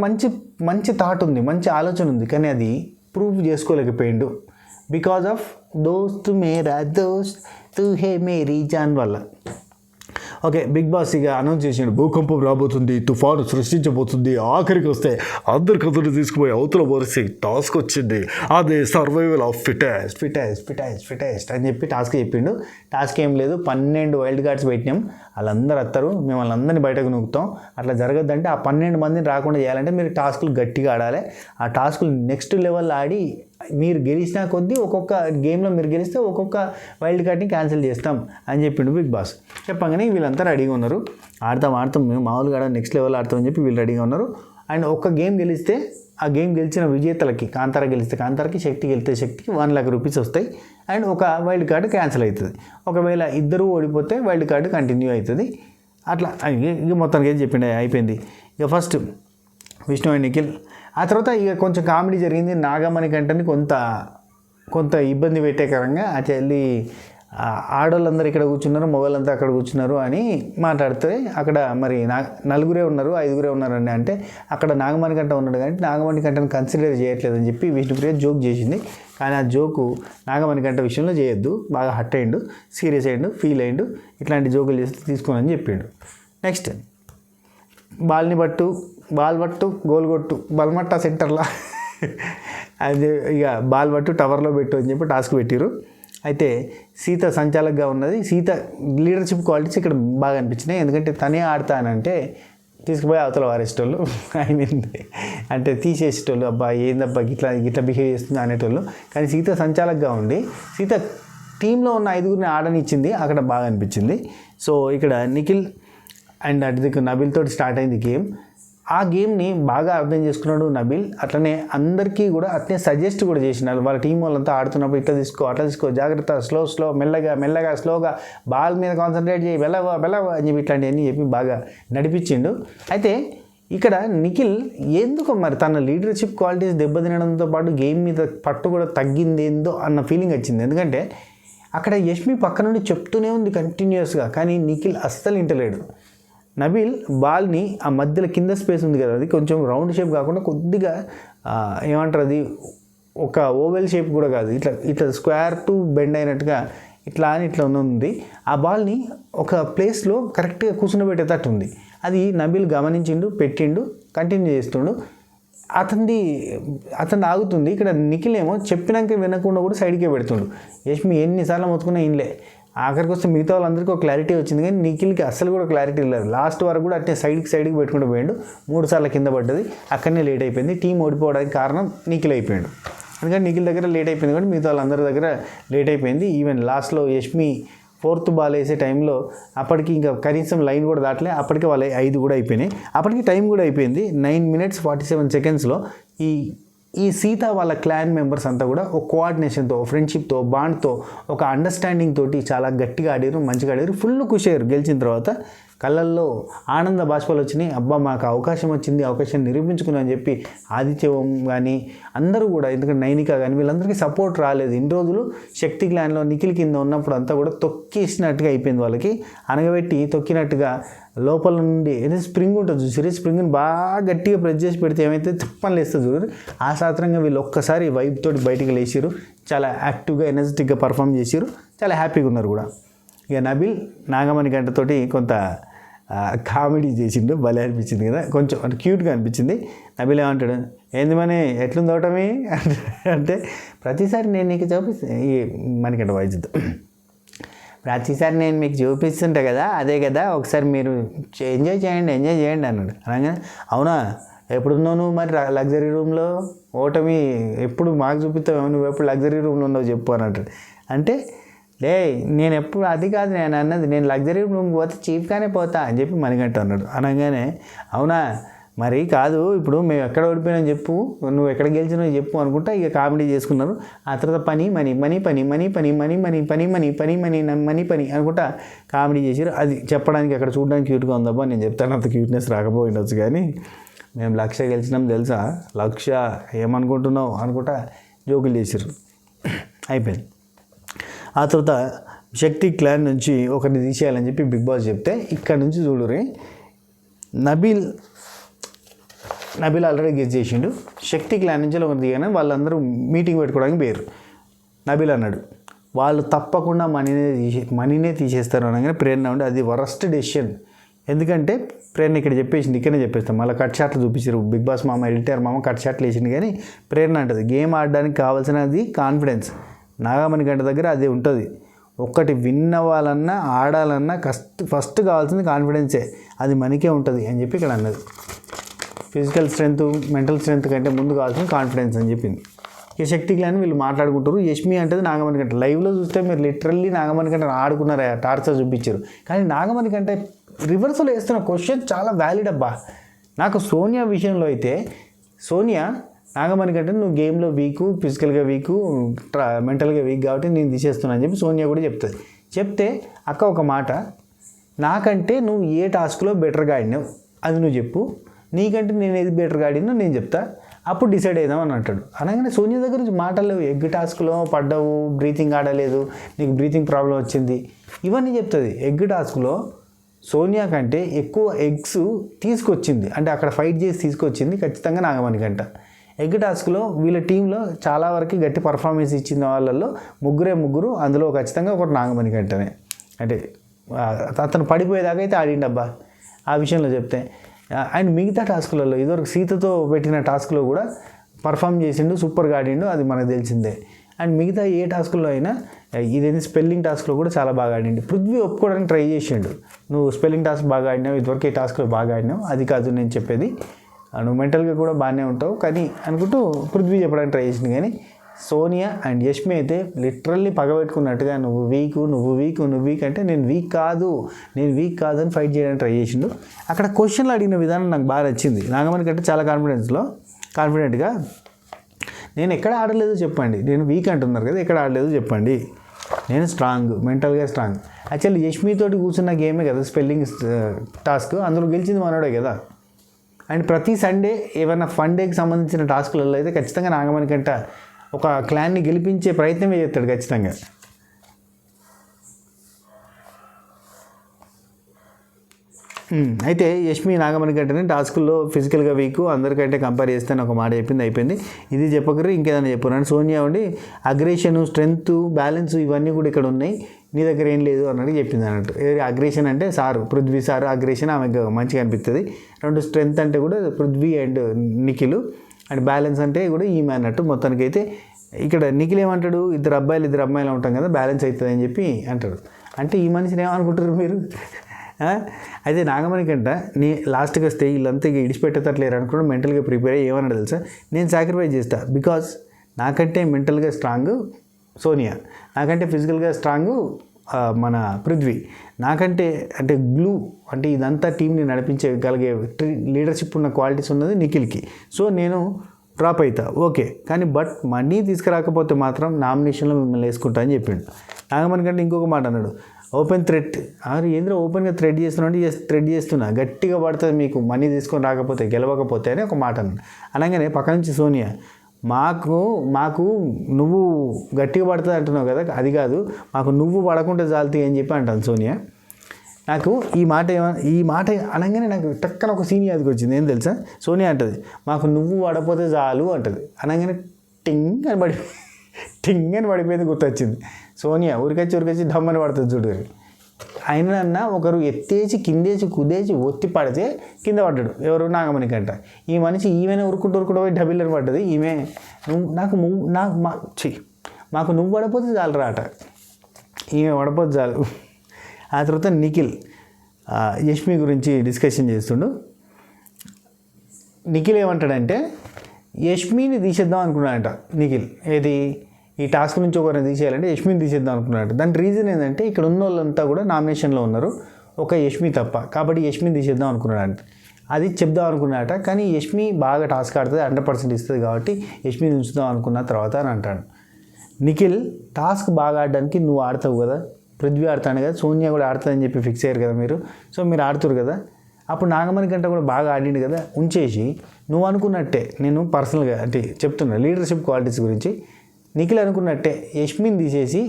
మంచి థాట్ ఉంది, మంచి ఆలోచన ఉంది, కానీ అది ప్రూవ్ చేసుకోలేకపోయిండు. బికాజ్ ఆఫ్ దోస్త్ మేరా దోస్త్ తు హే మేరీ జాన్ వల్ల. ఓకే, బిగ్ బాస్ ఇక అనౌన్స్ చేసాడు, భూకంపం రాబోతుంది, తుఫాను సృష్టించబోతుంది, ఆఖరికి వస్తే అందరికీ తీసుకుపోయి అవతల వరిసి టాస్క్ వచ్చింది, అదే సర్వైవల్ ఆఫ్ ఫిటెస్ట్ అని చెప్పి టాస్క్ చెప్పిండు. టాస్క్ ఏం లేదు, 12 వైల్డ్ కార్డ్స్ పెట్టినాం, వాళ్ళందరూ వస్తారు, మేము వాళ్ళందరినీ బయటకు నూకుతాం. అట్లా జరగద్దంటే ఆ 12 మందిని రాకుండా చేయాలంటే మీరు టాస్కులు గట్టిగా ఆడాలి. ఆ టాస్కులు నెక్స్ట్ లెవెల్ ఆడి మీరు గెలిచిన కొద్దీ ఒక్కొక్క గేమ్లో మీరు గెలిస్తే ఒక్కొక్క వైల్డ్ కార్డ్ని క్యాన్సిల్ చేస్తాం అని చెప్పిండు బిగ్ బాస్. చెప్పగానే వీళ్ళంతా రెడీగా ఉన్నారు, ఆడతాం మేము మామూలుగా నెక్స్ట్ లెవెల్ ఆడతామని చెప్పి వీళ్ళు రెడీగా ఉన్నారు. అండ్ ఒక్క గేమ్ గెలిస్తే ఆ గేమ్ గెలిచిన విజేతలకి, కాంతార గెలిస్తే కాంతారకి, శక్తి గెలిస్తే శక్తికి 1 లక్ష రూపీస్ వస్తాయి. అండ్ ఒక వైల్డ్ కార్డు క్యాన్సిల్ అవుతుంది. ఒకవేళ ఇద్దరు ఓడిపోతే వైల్డ్ కార్డు కంటిన్యూ అవుతుంది. అట్లా ఇక మొత్తానికి ఏం చెప్పిండే అయిపోయింది. ఇక ఫస్ట్ విష్ణు అండ్ నిఖిల్, ఆ తర్వాత ఇక కొంచెం కామెడీ జరిగింది. నాగమణి కంటని కొంత ఇబ్బంది పెట్టేకరంగా ఆ చెల్లి ఆడవాళ్ళందరూ ఇక్కడ కూర్చున్నారు, మగవాళ్ళంతా అక్కడ కూర్చున్నారు అని మాట్లాడితే అక్కడ మరి 4 ఉన్నారు, 5 ఉన్నారని అంటే అక్కడ నాగమణి కంట ఉన్నాడు, కానీ నాగమణి కంటని కన్సిడర్ చేయట్లేదని చెప్పి విష్ణుప్రియ జోక్ చేసింది. కానీ ఆ జోకు నాగమణి కంట విషయంలో చేయొద్దు, బాగా హట్ అయ్యిండు, సీరియస్ అయ్యిండు, ఫీల్ అయ్యిండు, ఇట్లాంటి జోకులు చేస్తే తీసుకోనని చెప్పిండు. నెక్స్ట్ బాల్ పట్టు గోల్ కొట్టు బల్మట్ట సెంటర్లా అది ఇక బాల్ పట్టు టవర్లో పెట్టు అని చెప్పి టాస్క్ పెట్టిరు. అయితే సీత సంచాలకుగా ఉన్నది. సీత లీడర్షిప్ క్వాలిటీస్ ఇక్కడ బాగా అనిపించినాయి. ఎందుకంటే తనే ఆడతానంటే తీసుకుపోయి అవతల వారేసేటోళ్ళు. ఐ మీన్ అంటే తీసేసేటోళ్ళు, అబ్బా ఏందబ్బా ఇట్లా ఇట్లా బిహేవ్ చేస్తుంది అనేటోళ్ళు. కానీ సీత సంచాలకుగా ఉండి సీత టీంలో ఉన్న 5గురిని ఆడనిచ్చింది, అక్కడ బాగా అనిపించింది. సో ఇక్కడ నిఖిల్ అండ్ అటు నబీల్ తోటి స్టార్ట్ అయింది గేమ్. ఆ గేమ్ని బాగా అర్థం చేసుకున్నాడు నబీల్. అట్లనే అందరికీ కూడా అట్లనే సజెస్ట్ కూడా చేసినారు. వాళ్ళ టీం వాళ్ళంతా ఆడుతున్నప్పుడు ఇట్లా తీసుకో, అట్లా తీసుకో, జాగ్రత్త, స్లో మెల్లగా స్లోగా బాల్ మీద కాన్సన్ట్రేట్ చేయి, వెళ్ళవా అని చెప్పి ఇట్లాంటివన్నీ చెప్పి బాగా నడిపించిండు. అయితే ఇక్కడ నిఖిల్ ఎందుకో మరి తన లీడర్షిప్ క్వాలిటీస్ దెబ్బతినడంతో పాటు గేమ్ మీద పట్టు కూడా తగ్గిందేందో అన్న ఫీలింగ్ వచ్చింది. ఎందుకంటే అక్కడ యష్మి పక్క నుండి చెప్తూనే ఉంది కంటిన్యూస్గా, కానీ నిఖిల్ అస్సలు ఇంటలేడు. నబీల్ బాల్ని ఆ మధ్యలో కింద స్పేస్ ఉంది కదా, అది కొంచెం రౌండ్ షేప్ కాకుండా కొద్దిగా ఏమంటారు, అది ఒక ఓవెల్ షేప్ కూడా కాదు, ఇట్లా స్క్వేర్ టు బెండ్ అయినట్టుగా ఇట్లా ఉంది. ఆ బాల్ని ఒక ప్లేస్లో కరెక్ట్గా కూర్చుండబెట్టేటట్టు ఉంది. అది నబీల్ గమనించిండు, పెట్టిండు, కంటిన్యూ చేస్తుండు. అతను ఆగుతుంది. ఇక్కడ నిఖిల్ ఏమో చెప్పినాక వినకుండా కూడా సైడ్కే పెడుతుండు. యష్మి ఎన్నిసార్లు మొత్తుకున్నా ఇన్లే. ఆఖరికి వస్తే మిగతా వాళ్ళందరికీ ఒక క్లారిటీ వచ్చింది, కానీ నిఖిల్కి అస్సలు కూడా క్లారిటీ లేదు. లాస్ట్ వరకు కూడా అట్టే సైడ్కి పెట్టుకుంటూ పోయాడు. 3 సార్లు కింద పడ్డది, అక్కడనే లేట్ అయిపోయింది. టీం ఓడిపోవడానికి కారణం నిఖిల్ అయిపోయాడు. అందుకని నిఖిల్ దగ్గర లేట్ అయిపోయింది, కానీ మిగతా వాళ్ళందరి దగ్గర లేట్ అయిపోయింది. ఈవెన్ లాస్ట్లో యష్మి 4th బాల్ వేసే టైంలో అప్పటికి ఇంకా కనీసం లైన్ కూడా దాటలే, అప్పటికే వాళ్ళ 5 కూడా అయిపోయినాయి. అప్పటికి టైం కూడా అయిపోయింది. 9 minutes 47 secondsలో ఈ సీత వాళ్ళ క్లాన్ మెంబర్స్ అంతా కూడా ఒక కోఆర్డినేషన్తో, ఫ్రెండ్షిప్తో, బాండ్తో, ఒక అండర్స్టాండింగ్ తోటి చాలా గట్టిగా ఆడారు, మంచిగా ఆడారు. ఫుల్ ఖుషి అయ్యారు గెలిచిన తర్వాత. కళ్ళల్లో ఆనంద బాష్పాలు వచ్చినాయి. అబ్బా మాకు అవకాశం వచ్చింది, అవకాశం నిరూపించుకున్నా అని చెప్పి ఆదిత్యవం కానీ అందరూ కూడా, ఎందుకంటే నైనిక కానీ వీళ్ళందరికీ సపోర్ట్ రాలేదు. ఇన్ని రోజులు శక్తి క్లాన్లో నిఖిల్ కింద ఉన్నప్పుడు అంతా కూడా తొక్కేసినట్టుగా అయిపోయింది. వాళ్ళకి అనగబెట్టి తొక్కినట్టుగా లోపల నుండి ఏదైతే స్ప్రింగ్ ఉంటుంది చూసి, స్ప్రింగ్ని బాగా గట్టిగా ప్రెస్ చేసి పెడితే ఏమైతే తిప్పని లేస్తుంది చూడండి. ఆ శాస్త్రంగా వీళ్ళు ఒక్కసారి వైబ్ తోటి బయటికి లేచారు. చాలా యాక్టివ్గా ఎనర్జెటిక్గా పర్ఫామ్ చేశారు. చాలా హ్యాపీగా ఉన్నారు కూడా. ఇక నబీల్ నాగమణి గంటతోటి కొంత కామెడీ చేసిండు, భలే అనిపించింది కదా, కొంచెం అంటే క్యూట్గా అనిపించింది. నబీల్ ఏమంటాడు, ఏంది మనీ ఎట్లుంది అవటమే అంటే, ప్రతిసారి నేను నీకు చూపిస్తాను, ఈ మణికంట వాయిద్దాం, ప్రతిసారి నేను మీకు చూపిస్తుంటా కదా, అదే కదా ఒకసారి మీరు ఎంజాయ్ చేయండి అన్నాడు. అనగానే అవునా ఎప్పుడున్నావు నువ్వు మరి లగ్జరీ రూమ్లో, ఓటమి ఎప్పుడు మాకు చూపిస్తావు, నువ్వు ఎప్పుడు లగ్జరీ రూమ్లో ఉన్నావు చెప్పు అని అంటాడు. అంటే నేను ఎప్పుడు అది కాదు నేను అన్నది, నేను లగ్జరీ రూమ్ పోతే చీప్గానే పోతా అని చెప్పి మణికంఠ అన్నాడు. అనగానే అవునా మరి కాదు, ఇప్పుడు మేము ఎక్కడ ఓడిపోయినా చెప్పు, నువ్వు ఎక్కడ గెలిచినావు చెప్పు అనుకుంటా ఇక కామెడీ చేసుకున్నారు. ఆ తర్వాత పని అనుకుంటా కామెడీ చేసారు. అది చెప్పడానికి అక్కడ చూడడానికి క్యూట్గా ఉందబ్బా, నేను చెప్తాను అంత క్యూట్నెస్ రాకపోయిండొచ్చు, కానీ మేము 1,00,000 గెలిచినాం తెలుసా, 1,00,000 ఏమనుకుంటున్నావు అనుకుంటా జోకులు చేసారు. అయిపోయింది. ఆ తర్వాత శక్తి క్లాన్ నుంచి ఒకరిని తీసేయాలని చెప్పి బిగ్ బాస్ చెప్తే, ఇక్కడ నుంచి చూడురే, నబీల్ ఆల్రెడీ గెస్ చేసిండు. శక్తి క్లాన్ నుంచి ఒకరిని తీయగానే వాళ్ళందరూ మీటింగ్ పెట్టుకోవడానికి పోయారు. నబీల్ అన్నాడు వాళ్ళు తప్పకుండా మనీనే తీసేస్తారు అనగానే ప్రేరణ ఉండి, అది వరస్ట్ డెసిషన్. ఎందుకంటే ప్రేరణ ఇక్కడ చెప్పేసింది, ఇక్కడనే చెప్పేస్తాం. మళ్ళీ కట్ షాట్లు చూపించారు బిగ్ బాస్ మామ, ఎడిటర్ మామ కట్ షాట్లు వేసింది. కానీ ప్రేరణ అంటది గేమ్ ఆడడానికి కావాల్సినది కాన్ఫిడెన్స్. నాగమణి గంట దగ్గర అది ఉంటుంది. ఒక్కటి విన్ అవ్వాలన్నా ఆడాలన్నా ఫస్ట్ కావాల్సింది కాన్ఫిడెన్సే, అది మనకే ఉంటుంది అని చెప్పి ఇక్కడ అన్నది. ఫిజికల్ స్ట్రెంత్, మెంటల్ స్ట్రెంత్ కంటే ముందు కావాల్సింది కాన్ఫిడెన్స్ అని చెప్పింది. ఈ శక్తి క్లాన్ వీళ్ళు మాట్లాడుకుంటారు. యష్మి అంటది నాగమణి కంట. లైవ్లో చూస్తే మీరు లిటరల్లీ నాగమణి కంట ఆడుకున్నారు, టార్చర్ చూపించారు. కానీ నాగమణి కంట రివర్స్లో వేస్తున్న క్వశ్చన్ చాలా వ్యాలిడ్ అబ్బా. నాకు సోనియా విషయంలో అయితే, సోనియా నాగమణి కంటే నువ్వు గేమ్లో వీకు, ఫిజికల్గా వీకు, మెంటల్గా వీక్ కాబట్టి నేను తీసేస్తున్నా అని చెప్పి సోనియా కూడా చెప్తుంది. చెప్తే అక్క ఒక మాట, నాకంటే నువ్వు ఏ టాస్క్లో బెటర్గా ఆడినావు అది నువ్వు చెప్పు, నీకంటే నేను ఏది బెటర్గా ఆడినో నేను చెప్తా, అప్పుడు డిసైడ్ అవుదాం అని అంటాడు. అనగానే సోనియా దగ్గర నుంచి మాటలు లేవు. ఎగ్ టాస్క్లో పడ్డావు, బ్రీతింగ్ ఆడలేదు, నీకు బ్రీతింగ్ ప్రాబ్లం వచ్చింది, ఇవన్నీ చెప్తుంది. ఎగ్ టాస్క్లో సోనియా కంటే ఎక్కువ ఎగ్స్ తీసుకొచ్చింది, అంటే అక్కడ ఫైట్ చేసి తీసుకొచ్చింది ఖచ్చితంగా నాగమణి కంట. ఎగ్ టాస్క్లో వీళ్ళ టీంలో చాలా వరకు గట్టి పర్ఫార్మెన్స్ ఇచ్చిన వాళ్ళల్లో ముగ్గురు, అందులో ఖచ్చితంగా ఒకటి నాగమణి కంటనే. అంటే అతను పడిపోయేదాకా అయితే ఆడిండబ్బా ఆ విషయంలో చెప్తే. అండ్ మిగతా టాస్కులలో ఇదివరకు సీతతో పెట్టిన టాస్క్లో కూడా పర్ఫామ్ చేసిండు, సూపర్గా ఆడిండు, అది మనకు తెలిసిందే. అండ్ మిగతా ఏ టాస్క్లో అయినా ఇదేంటి స్పెల్లింగ్ టాస్క్లో కూడా చాలా బాగా ఆడిండు. పృథ్వీ ఒప్పుకోవడానికి ట్రై చేసిండు, నువ్వు స్పెల్లింగ్ టాస్క్ బాగా ఆడినావు, ఇదివరకు ఈ టాస్క్లో బాగా ఆడినావు, అది కాదు నేను చెప్పేది, నువ్వు మెంటల్గా కూడా బాగానే ఉంటావు కానీ అనుకుంటూ పృథ్వీ చెప్పడానికి ట్రై చేసింది. కానీ సోనియా అండ్ యష్మి అయితే లిటరల్లీ పగబెట్టుకున్నట్టుగా నువ్వు వీక్ అంటే నేను వీక్ కాదు అని ఫైట్ చేయడానికి ట్రై చేసిండు. అక్కడ క్వశ్చన్లు అడిగిన విధానం నాకు బాగా నచ్చింది. నాగమణి కంటే చాలా కాన్ఫిడెంట్గా నేను ఎక్కడ ఆడలేదు చెప్పండి, నేను వీక్ అంటున్నారు కదా, ఎక్కడ ఆడలేదు చెప్పండి, నేను స్ట్రాంగ్, మెంటల్గా స్ట్రాంగ్. యాక్చువల్లీ యష్మితోటి కూర్చున్న గేమే కదా స్పెల్లింగ్ టాస్క్, అందులో గెలిచింది మనోడే కదా. అండ్ ప్రతి సండే ఏమైనా ఫన్ డేకి సంబంధించిన టాస్క్లలో అయితే ఖచ్చితంగా నాగమణి కంట ఒక క్లాన్ని గెలిపించే ప్రయత్నమే చేస్తాడు ఖచ్చితంగా. అయితే యష్మి నాగమణి కంటేనే టాస్కుల్లో ఫిజికల్గా వీక్, అందరికంటే కంపేర్ చేస్తే ఒక మాట చెప్పింది అయిపోయింది. ఇది చెప్పకరు ఇంకేదైనా చెప్పారు. సోనియా ఉండి అగ్రెషన్, స్ట్రెంగ్త్, బ్యాలెన్స్ ఇవన్నీ కూడా ఇక్కడ ఉన్నాయి, నీ దగ్గర ఏం లేదు అన్నట్టు చెప్పింది అన్నట్టు. అగ్రెషన్ అంటే పృథ్వీ సార్ అగ్రెషన్ ఆమెకు మంచిగా అనిపిస్తుంది. రెండు స్ట్రెంగ్త్ అంటే కూడా Prithvi and Nikhil, and balance అంటే కూడా ఈమె అన్నట్టు. మొత్తానికి అయితే ఇక్కడ నిఖిల్ ఏమంటాడు, ఇద్దరు అమ్మాయిలు ఉంటాం కదా బ్యాలెన్స్ అవుతుంది అని చెప్పి అంటాడు. అంటే ఈ మనిషిని ఏమనుకుంటారు మీరు? అయితే నాగమణి కంట లాస్ట్కి వస్తే వీళ్ళంతా ఇడిచిపెట్టేటట్లేరు అనుకుంటే మెంటల్గా ప్రిపేర్ అయ్యి ఏమన్నాడు తెలుసా, నేను సాక్రిఫైస్ చేస్తా బికాజ్ నాకంటే మెంటల్గా స్ట్రాంగ్ సోనియా, నాకంటే ఫిజికల్గా స్ట్రాంగ్ మన పృథ్వీ, నాకంటే అంటే గ్లూ అంటే ఇదంతా టీంని నడిపించగలిగే లీడర్షిప్ ఉన్న క్వాలిటీస్ ఉన్నది నిఖిల్కి. సో నేను డ్రాప్ అవుతా ఓకే, కానీ బట్ మనీ తీసుకురాకపోతే మాత్రం నామినేషన్లో మిమ్మల్ని వేసుకుంటా అని చెప్పిండు. నాగమణి కంటే ఇంకొక మాట అన్నాడు, ఓపెన్ థ్రెట్. ఏంద్ర ఓపెన్గా థ్రెడ్ చేస్తున్నా అంటే థ్రెడ్ చేస్తున్నా, గట్టిగా పడుతుంది మీకు మనీ తీసుకొని రాకపోతే గెలవకపోతే అని ఒక మాట అన్నాడు. అనగానే పక్క నుంచి సోనియా, మాకు నువ్వు గట్టిగా పడుతుంది అంటున్నావు కదా, అది కాదు మాకు నువ్వు పడకుంటే చాలుతాయి అని చెప్పి అంటాను సోనియా. నాకు ఈ మాట అనగానే నాకు టక్కన ఒక సీన్ యాదికి వచ్చింది. ఏం తెలుసా, సోనియా అంటది మాకు నువ్వు పడపోతే చాలు అంటది. అనగానే టింగ్ అని పడిపోయింది గుర్తొచ్చింది. సోనియా ఉరికొచ్చి ఢమ్మని పడుతుంది చూడు. అయినా ఒకరు ఎత్తేసి కిందేసి కుదేసి ఒత్తి పడితే కింద పడ్డాడు. ఎవరు? నాగమణి కంట. ఈ మనిషి ఈమెనే ఉరుకుంటూ పోయి డబిల్లని పడ్డది. ఈమె మాకు నువ్వు పడపోతే చాలు రాట, ఈమె పడపోతే చాలు. ఆ తర్వాత నిఖిల్ యష్మి గురించి డిస్కషన్ చేస్తుండు. నిఖిల్ ఏమంటాడంటే యష్మిని తీసేద్దాం అనుకున్నాడంట నిఖిల్. ఏది ఈ టాస్క్ నుంచి ఒకరిని తీసేయాలంటే యష్మిని తీసేద్దాం అనుకున్నాడు. దాని రీజన్ ఏంటంటే ఇక్కడ ఉన్న వాళ్ళంతా కూడా నామినేషన్లో ఉన్నారు, ఒక యష్మి తప్ప, కాబట్టి యష్మిని తీసేద్దాం అనుకున్నాడు. అది చెప్దాం అనుకున్నాడట. కానీ యష్మి బాగా టాస్క్ ఆడుతుంది, 100% ఇస్తుంది కాబట్టి యష్మిని ఉంచుదాం అనుకున్న తర్వాత అని అంటాడు. నిఖిల్ టాస్క్ బాగా ఆడడానికి నువ్వు ఆడతావు కదా, పృథ్వీ ఆడతాను కదా, సోనియా కూడా ఆడుతుందని చెప్పి ఫిక్స్ అయ్యారు కదా మీరు, సో మీరు ఆడుతురు కదా, అప్పుడు నాగమణి కంటే కూడా బాగా ఆడిండు కదా, ఉంచేసి నువ్వు అనుకున్నట్టే నేను పర్సనల్గా అంటే చెప్తున్నా లీడర్షిప్ క్వాలిటీస్ గురించి, నిఖిల్ అనుకున్నట్టే యష్మిని తీసేసి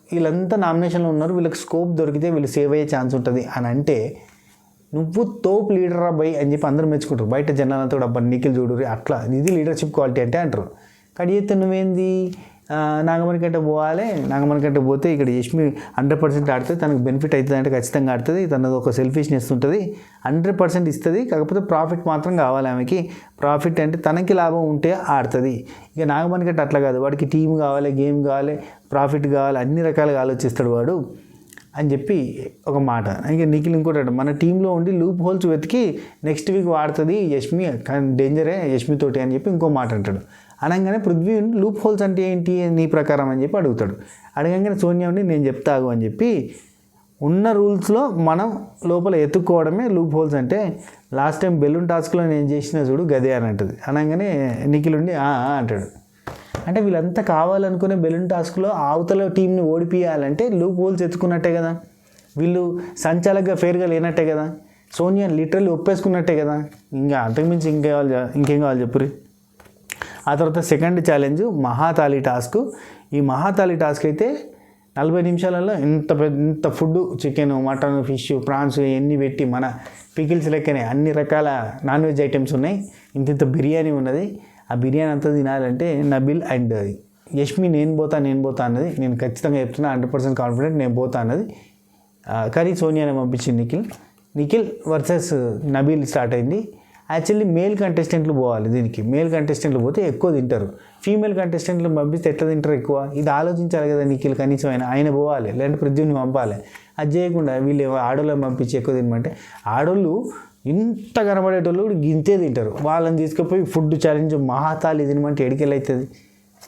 వీళ్ళంతా నామినేషన్లో ఉన్నారు, వీళ్ళకి స్కోప్ దొరికితే వీళ్ళు సేవ్ అయ్యే ఛాన్స్ ఉంటుంది అని అంటే నువ్వు తోపు లీడరా బై అని చెప్పి అందరూ మెచ్చుకుంటారు. బయట జనాలంతా కూడా అబ్బా నిఖిల్ చూడు అట్లా, ఇది లీడర్షిప్ క్వాలిటీ అంటే అంటారు. కానీ అయితే నువ్వేంది నాగమణి కంటే పోవాలి, నాగమణి కంటే పోతే ఇక్కడ యష్మి 100% ఆడుతుంది, తనకు బెనిఫిట్ అవుతుంది అంటే ఖచ్చితంగా ఆడుతుంది, తనది ఒక సెల్ఫిష్నెస్ ఉంటుంది, 100% ఇస్తుంది, కాకపోతే ప్రాఫిట్ మాత్రం కావాలి ఆమెకి, ప్రాఫిట్ అంటే తనకి లాభం ఉంటే ఆడుతుంది. ఇక నాగమణి కంటే అట్లా కాదు, వాడికి టీం కావాలి, గేమ్ కావాలి, ప్రాఫిట్ కావాలి, అన్ని రకాలుగా ఆలోచిస్తాడు వాడు అని చెప్పి ఒక మాట. ఇక నిఖిల్ ఇంకోటి, మన టీంలో ఉండి లూప్ హోల్స్ వెతికి నెక్స్ట్ వీక్ వాడుతుంది యష్మి, కానీ డేంజరే యష్మితోటి అని చెప్పి ఇంకో మాట అంటాడు. అనగానే పృథ్వీ లూప్ హోల్స్ అంటే ఏంటి నీ ప్రకారం అని చెప్పి అడుగుతాడు. అడగంగానే సోనియా ఉండి నేను చెప్తాగు అని చెప్పి ఉన్న రూల్స్లో మనం లోపల ఎత్తుక్కోవడమే లూప్ హోల్స్ అంటే. లాస్ట్ టైం బెలూన్ టాస్క్లో నేను చేసిన చూడు గదే అని అంటుంది. అనగానే నిఖిల్ ఉండి అంటాడు. అంటే వీళ్ళంతా కావాలనుకునే బెలూన్ టాస్క్లో అవతల టీంని ఓడిపియాలంటే లూప్ హోల్స్ ఎత్తుకున్నట్టే కదా, వీళ్ళు సంచాలకుగా ఫేర్గా లేనట్టే కదా, సోనియా లిటరల్లీ ఒప్పేసుకున్నట్టే కదా, ఇంకా అంతకుమించి ఇంకేం కావాలి చెప్పురి. ఆ తర్వాత సెకండ్ ఛాలెంజ్ మహాతాలి టాస్క్. ఈ మహాతాలి టాస్క్ అయితే 40 నిమిషాలలో ఇంత food, chicken, mutton, fish, prawns ఇవన్నీ పెట్టి మన పికిల్స్ లెక్కనే అన్ని రకాల నాన్ వెజ్ ఐటమ్స్ ఉన్నాయి, ఇంత బిర్యానీ ఉన్నది. ఆ బిర్యానీ అంతా తినాలంటే నబిల్ అండ్ యష్మి నేను పోతా అన్నది, నేను ఖచ్చితంగా చెప్తున్నా 100% కాన్ఫిడెంట్ నేను పోతా అన్నది. కానీ సోనియాని పంపించింది నిఖిల్ వర్సెస్ నబీల్ స్టార్ట్ అయింది. యాక్చువల్లీ మేల్ కంటెస్టెంట్లు పోవాలి దీనికి. మేల్ కంటెస్టెంట్లు పోతే ఎక్కువ తింటారు. ఫీమేల్ కంటెస్టెంట్లు పంపిస్తే ఎట్లా తింటారు ఎక్కువ? ఇది ఆలోచించాలి కదా నిఖిల్. కనీసం ఆయన పోవాలి, లేదంటే ప్రద్యుమ్ని పంపాలి. అది చేయకుండా వీళ్ళు ఆడోళ్ళని పంపించి ఎక్కువ తినమంటే, ఆడోళ్ళు ఇంత కనబడేటోళ్ళు గింతే తింటారు. వాళ్ళని తీసుకుపోయి ఫుడ్ ఛాలెంజ్ మహాతాలి తినమంటే ఎడికెళ్ళి అవుతుంది?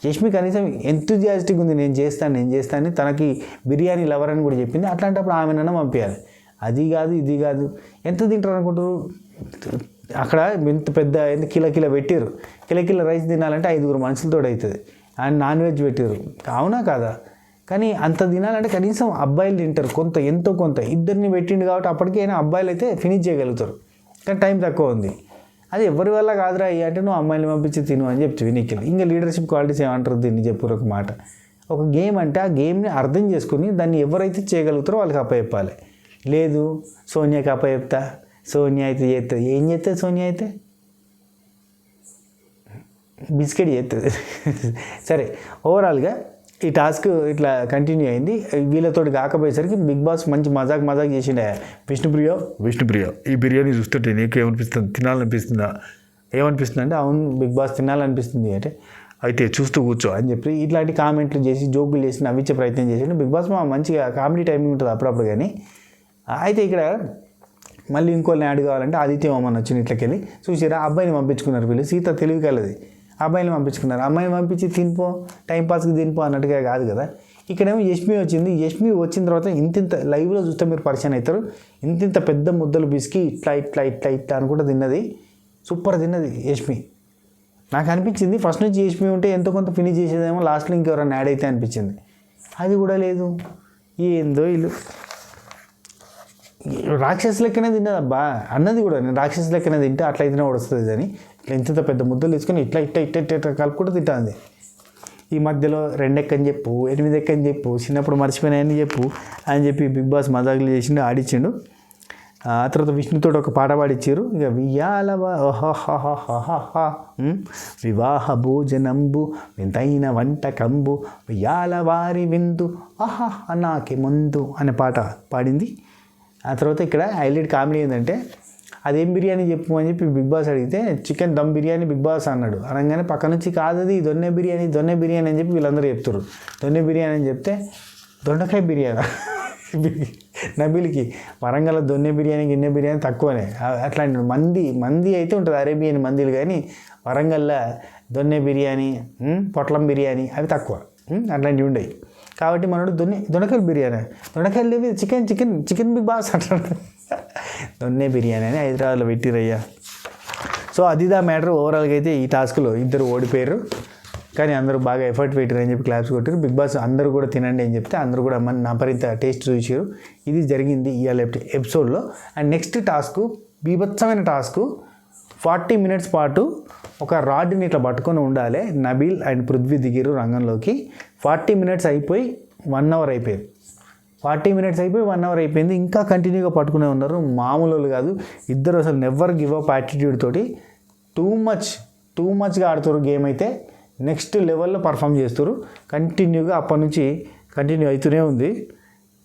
యష్మి కనీసం ఎంతూజియాస్టిక్ ఉంది, నేను చేస్తాను తనకి బిర్యానీ లవర్ అని కూడా చెప్పింది. అట్లాంటప్పుడు ఆమెనన్నా పంపించాలి. అది కాదు ఇది కాదు. ఎంత తింటారు అనుకుంటారు? అక్కడ ఎంత పెద్ద కిలో పెట్టారు. కిలో రైస్ తినాలంటే 5 మనుషులతో అవుతుంది. అండ్ నాన్ వెజ్ పెట్టారు, అవునా కాదా? కానీ అంత తినాలంటే కనీసం అబ్బాయిలు తింటారు ఎంతో కొంత. ఇద్దరిని పెట్టిండు కాబట్టి అప్పటికైనా అబ్బాయిలు అయితే ఫినిష్ చేయగలుగుతారు. కానీ టైం తక్కువ ఉంది. అది ఎవరి వల్ల కాదురా అంటే నువ్వు అమ్మాయిని పంపించి తిను అని చెప్తుంది నిఖిల్. ఇంకా లీడర్షిప్ క్వాలిటీస్ ఏమంటారు దీన్ని చెప్పు ఒక మాట. ఒక గేమ్ అంటే ఆ గేమ్ని అర్థం చేసుకుని దాన్ని ఎవరైతే చేయగలుగుతారో వాళ్ళకి అప్పచెప్పాలి. లేదు సోనియాకి అప్పచెప్తా, సోనియా అయితే చేస్తుంది. ఏం చేస్తుంది సోనియా? అయితే బిస్కెట్ చేస్తుంది. సరే, ఓవరాల్గా ఈ టాస్క్ ఇట్లా కంటిన్యూ అయింది. వీళ్ళతోటి కాకపోయేసరికి బిగ్ బాస్ మంచి మజాక్ చేసిండే. విష్ణుప్రియ ఈ బిర్యానీ చూస్తుంటే నీకు ఏమనిపిస్తుంది? తినాలనిపిస్తుందా? ఏమనిపిస్తుంది అంటే, అవును బిగ్ బాస్ తినాలనిపిస్తుంది అంటే, అయితే చూస్తూ కూర్చో అని చెప్పి ఇట్లాంటి కామెంట్లు చేసి జోకులు చేసి నవ్వించే ప్రయత్నం చేసిండు. బిగ్ బాస్ మంచిగా కామెడీ టైమింగ్ ఉంటుంది అప్పుడప్పుడు. కానీ అయితే ఇక్కడ మళ్ళీ ఇంకోళ్ళని యాడ్ కావాలంటే ఆదిత్య మామన్ వచ్చిన ఇట్లకెళ్ళి చూసారా, అబ్బాయిని పంపించుకున్నారు వీళ్ళు. సీత తెలివి కలది, అబ్బాయిని పంపించుకున్నారు. అమ్మాయిని పంపించి తినిపో, టైంపాస్కి తినిపో అన్నట్టుగా కాదు కదా. ఇక్కడేమో యష్మి వచ్చింది. యష్మి వచ్చిన తర్వాత ఇంతింత లైవ్లో చూస్తే మీరు పరిచయం అవుతారు. ఇంతింత పెద్ద ముద్దలు బిస్కి ఇట్లా అనుకుంటూ తిన్నది. సూపర్ తిన్నది యష్మి. నాకు అనిపించింది ఫస్ట్ నుంచి యష్మి ఉంటే ఎంతో కొంత ఫినిష్ చేసేదేమో, లాస్ట్లో ఇంకెవరైనా యాడ్ అయితే అనిపించింది. అది కూడా లేదు. ఏందో వీళ్ళు రాక్షసు లెక్కనే తిన్నదబ్బా అన్నది కూడా. నేను రాక్షసు లెక్కనే తింటే అట్లయితేనే వస్తుంది అని ఇట్లా ఇంత పెద్ద ముద్దలు తీసుకొని ఇట్లా కలుపుకుంటూ తింటుంది. ఈ మధ్యలో 2 ఎక్కని చెప్పు, 8 ఎక్కని చెప్పు, చిన్నప్పుడు మర్చిపోయినాయని చెప్పు అని చెప్పి బిగ్ బాస్ మజాకులు చేసిండు, ఆడిచ్చిండు. ఆ తర్వాత విష్ణుతో ఒక పాట పాడిచ్చారు. ఇక వివాహ భోజనంబు వింతైన వంటకంబు వియాల వారి విందు ఆహా నాకే ముందు అనే పాట పాడింది. ఆ తర్వాత ఇక్కడ హైలైట్ కామెడీ ఏంటంటే, అదేం బిర్యానీ చెప్పు అని చెప్పి బిగ్ బాస్ అడిగితే chicken dum biryani Bigg Boss అన్నాడు. అనగానే పక్క నుంచి కాదది దొన్నె బిర్యానీ అని చెప్పి వీళ్ళందరూ చెప్తారు. దొన్నె బిర్యానీ అని చెప్తే దొండకాయ బిర్యానీ నబీల్కి వరంగల్ దొన్నె బిర్యానీ తక్కువనే. అట్లాంటి మంది అయితే ఉంటుంది, అరేబియన్ మందిలు. కానీ వరంగల్లో దొన్నె బిర్యానీ, పొట్లం బిర్యానీ అవి తక్కువ, అట్లాంటివి ఉండేవి. కాబట్టి మనోడు దొండకాయలు బిర్యానీ, దొండకాయలు లేవి చికెన్ బిగ్ బాస్ అంటాడు. దొన్నె బిర్యానీ అని హైదరాబాద్లో పెట్టిరయ్యా. So అదిదా matter. ఓవరాల్గా అయితే ఈ టాస్క్లో ఇద్దరు ఓడిపోయారు. కానీ అందరూ బాగా ఎఫర్ట్ పెట్టారు అని చెప్పి క్లాప్స్ కొట్టారు. బిగ్ బాస్ అందరూ కూడా తినండి అని చెప్తే అందరూ కూడా నా పరిత టేస్ట్ చూసారు. ఇది జరిగింది ఇవాళ ఎపిసోడ్లో. అండ్ నెక్స్ట్ టాస్క్ బీభత్సమైన టాస్క్. 40 మినిట్స్ పాటు ఒక రాడ్ని ఇట్లా పట్టుకొని ఉండాలి. నబీల్ అండ్ పృథ్వీ దిగిరు రంగంలోకి. 40 మినిట్స్ అయిపోయి 1 అవర్ అయిపోయింది. 40 మినిట్స్ అయిపోయి 1 అవర్ అయిపోయింది. ఇంకా కంటిన్యూగా పట్టుకునే ఉన్నారు. మామూలు కాదు ఇద్దరు. అసలు నెవర్ గివ్ అప్ యాటిట్యూడ్ తోటి టూ మచ్గా ఆడుతారు గేమ్. అయితే నెక్స్ట్ లెవెల్లో పర్ఫామ్ చేస్తారు కంటిన్యూగా. అప్పటి నుంచి కంటిన్యూ అవుతూనే ఉంది.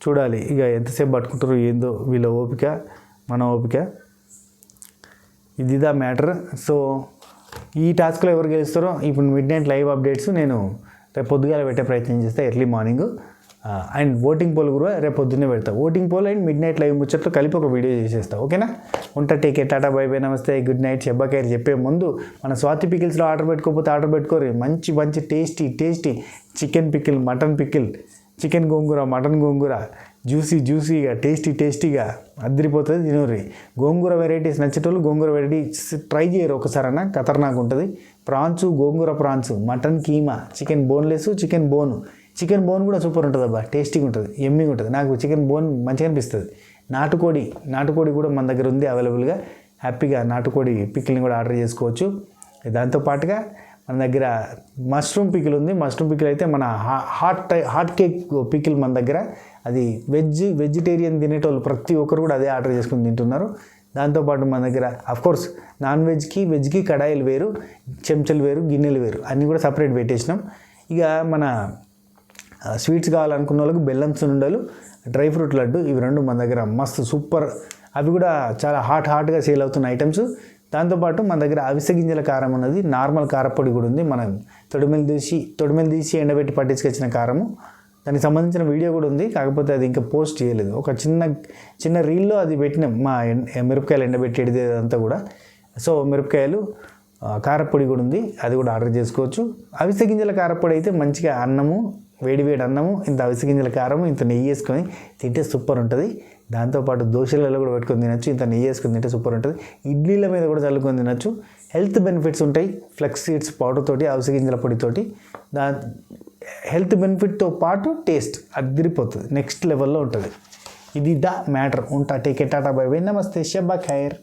చూడాలి ఇక ఎంతసేపు పట్టుకుంటారు ఏందో వీళ్ళ ఓపిక, మన ఓపిక. ఇదిదా మ్యాటర్. సో ఈ టాస్క్లో ఎవరు గెలుస్తారో ఇప్పుడు మిడ్నైట్ లైవ్ అప్డేట్స్ నేను రేపు పొద్దుగాల పెట్టే ప్రయత్నం చేస్తే early morning. And voting poll కూడా రేపు పొద్దున్నే పెడతా. Voting poll and midnight live ముచ్చట్లు కలిపి ఒక వీడియో చేసేస్తా. ఓకేనా? ఉంటా. Take care, tata, bye bye, నమస్తే, గుడ్ నైట్. శబ్బాకేర్ చెప్పే ముందు మన స్వాతి పికిల్స్లో ఆర్డర్ పెట్టుకోకపోతే ఆర్డర్ పెట్టుకోరు. మంచి tasty chicken pickle, mutton pickle, chicken gongura, mutton gongura, జ్యూసీగా టేస్టీగా అదిరిపోతుంది. తినూరి. గోంగూర వెరైటీస్ నచ్చేటోళ్ళు గోంగూర వెరైటీస్ ట్రై చేయరు ఒకసారన్నా, ఖతర్నాక్ ఉంటుంది. Gongura prawns, mutton keema, chicken boneless, chicken bone కూడా సూపర్ ఉంటుంది అబ్బా. టేస్టీగా ఉంటుంది, ఎమ్మిగా ఉంటుంది. నాకు చికెన్ బోన్ మంచిగా అనిపిస్తుంది. నాటుకోడి కూడా మన దగ్గర ఉంది అవైలబుల్గా. హ్యాపీగా నాటుకోడి పికిల్ని కూడా ఆర్డర్ చేసుకోవచ్చు. దాంతోపాటుగా మన దగ్గర మష్రూమ్ పికిల్ ఉంది. మష్రూమ్ పికిల్ అయితే మన హాట్ కేక్ పికిల్ మన దగ్గర. అది వెజిటేరియన్ తినేటోళ్ళు ప్రతి ఒక్కరు కూడా అదే ఆర్డర్ చేసుకుని తింటున్నారు. దాంతోపాటు మన దగ్గర అఫ్కోర్స్ నాన్ వెజ్కి కడాయిలు వేరు, చెంచాలు వేరు, గిన్నెలు వేరు, అన్నీ కూడా సపరేట్ పెట్టేసినాం. ఇక మన స్వీట్స్ కావాలనుకున్న వాళ్ళకి బెల్లం సున్నుండలు, డ్రై ఫ్రూట్ లడ్డు, ఇవి 2 మన దగ్గర మస్తు సూపర్. అవి కూడా చాలా హాట్గా సేల్ అవుతున్న ఐటమ్స్. దాంతోపాటు మన దగ్గర అవిసె గింజల కారం ఉన్నది, నార్మల్ కారపొడి కూడా ఉంది. మనం తొడిమెలు తీసి ఎండబెట్టి పట్టించుకొచ్చిన కారము, దానికి సంబంధించిన వీడియో కూడా ఉంది. కాకపోతే అది ఇంకా పోస్ట్ చేయలేదు. ఒక చిన్న రీల్లో అది పెట్టినాం, మా మిరపకాయలు ఎండబెట్టేది అంతా కూడా. సో మిరపకాయలు కారపొడి కూడా ఉంది, అది కూడా ఆర్డర్ చేసుకోవచ్చు. అవిసె గింజల కారపొడి అయితే మంచిగా అన్నము, వేడి అన్నము, ఇంత అవిసె గింజల కారము, ఇంత నెయ్యి వేసుకొని తింటే సూపర్ ఉంటుంది. దాంతోపాటు దోశలలో కూడా పెట్టుకొని తినచ్చు, ఇంత నెయ్యి వేసుకొని తింటే సూపర్ ఉంటుంది. ఇడ్లీల మీద కూడా చల్లుకొని తినచ్చు. హెల్త్ బెనిఫిట్స్ ఉంటాయి ఫ్లెక్స్ సీడ్స్ పౌడర్ తోటి, అవిసె గింజల పొడితోటి. హెల్త్ బెనిఫిట్తో పాటు టేస్ట్ అదిరిపోతుంది, నెక్స్ట్ లెవెల్లో ఉంటుంది. ఇది ద మ్యాటర్. ఉంటా, టేక్ టాటా, బై బై, నమస్తే, షబ్బా ఖైర్.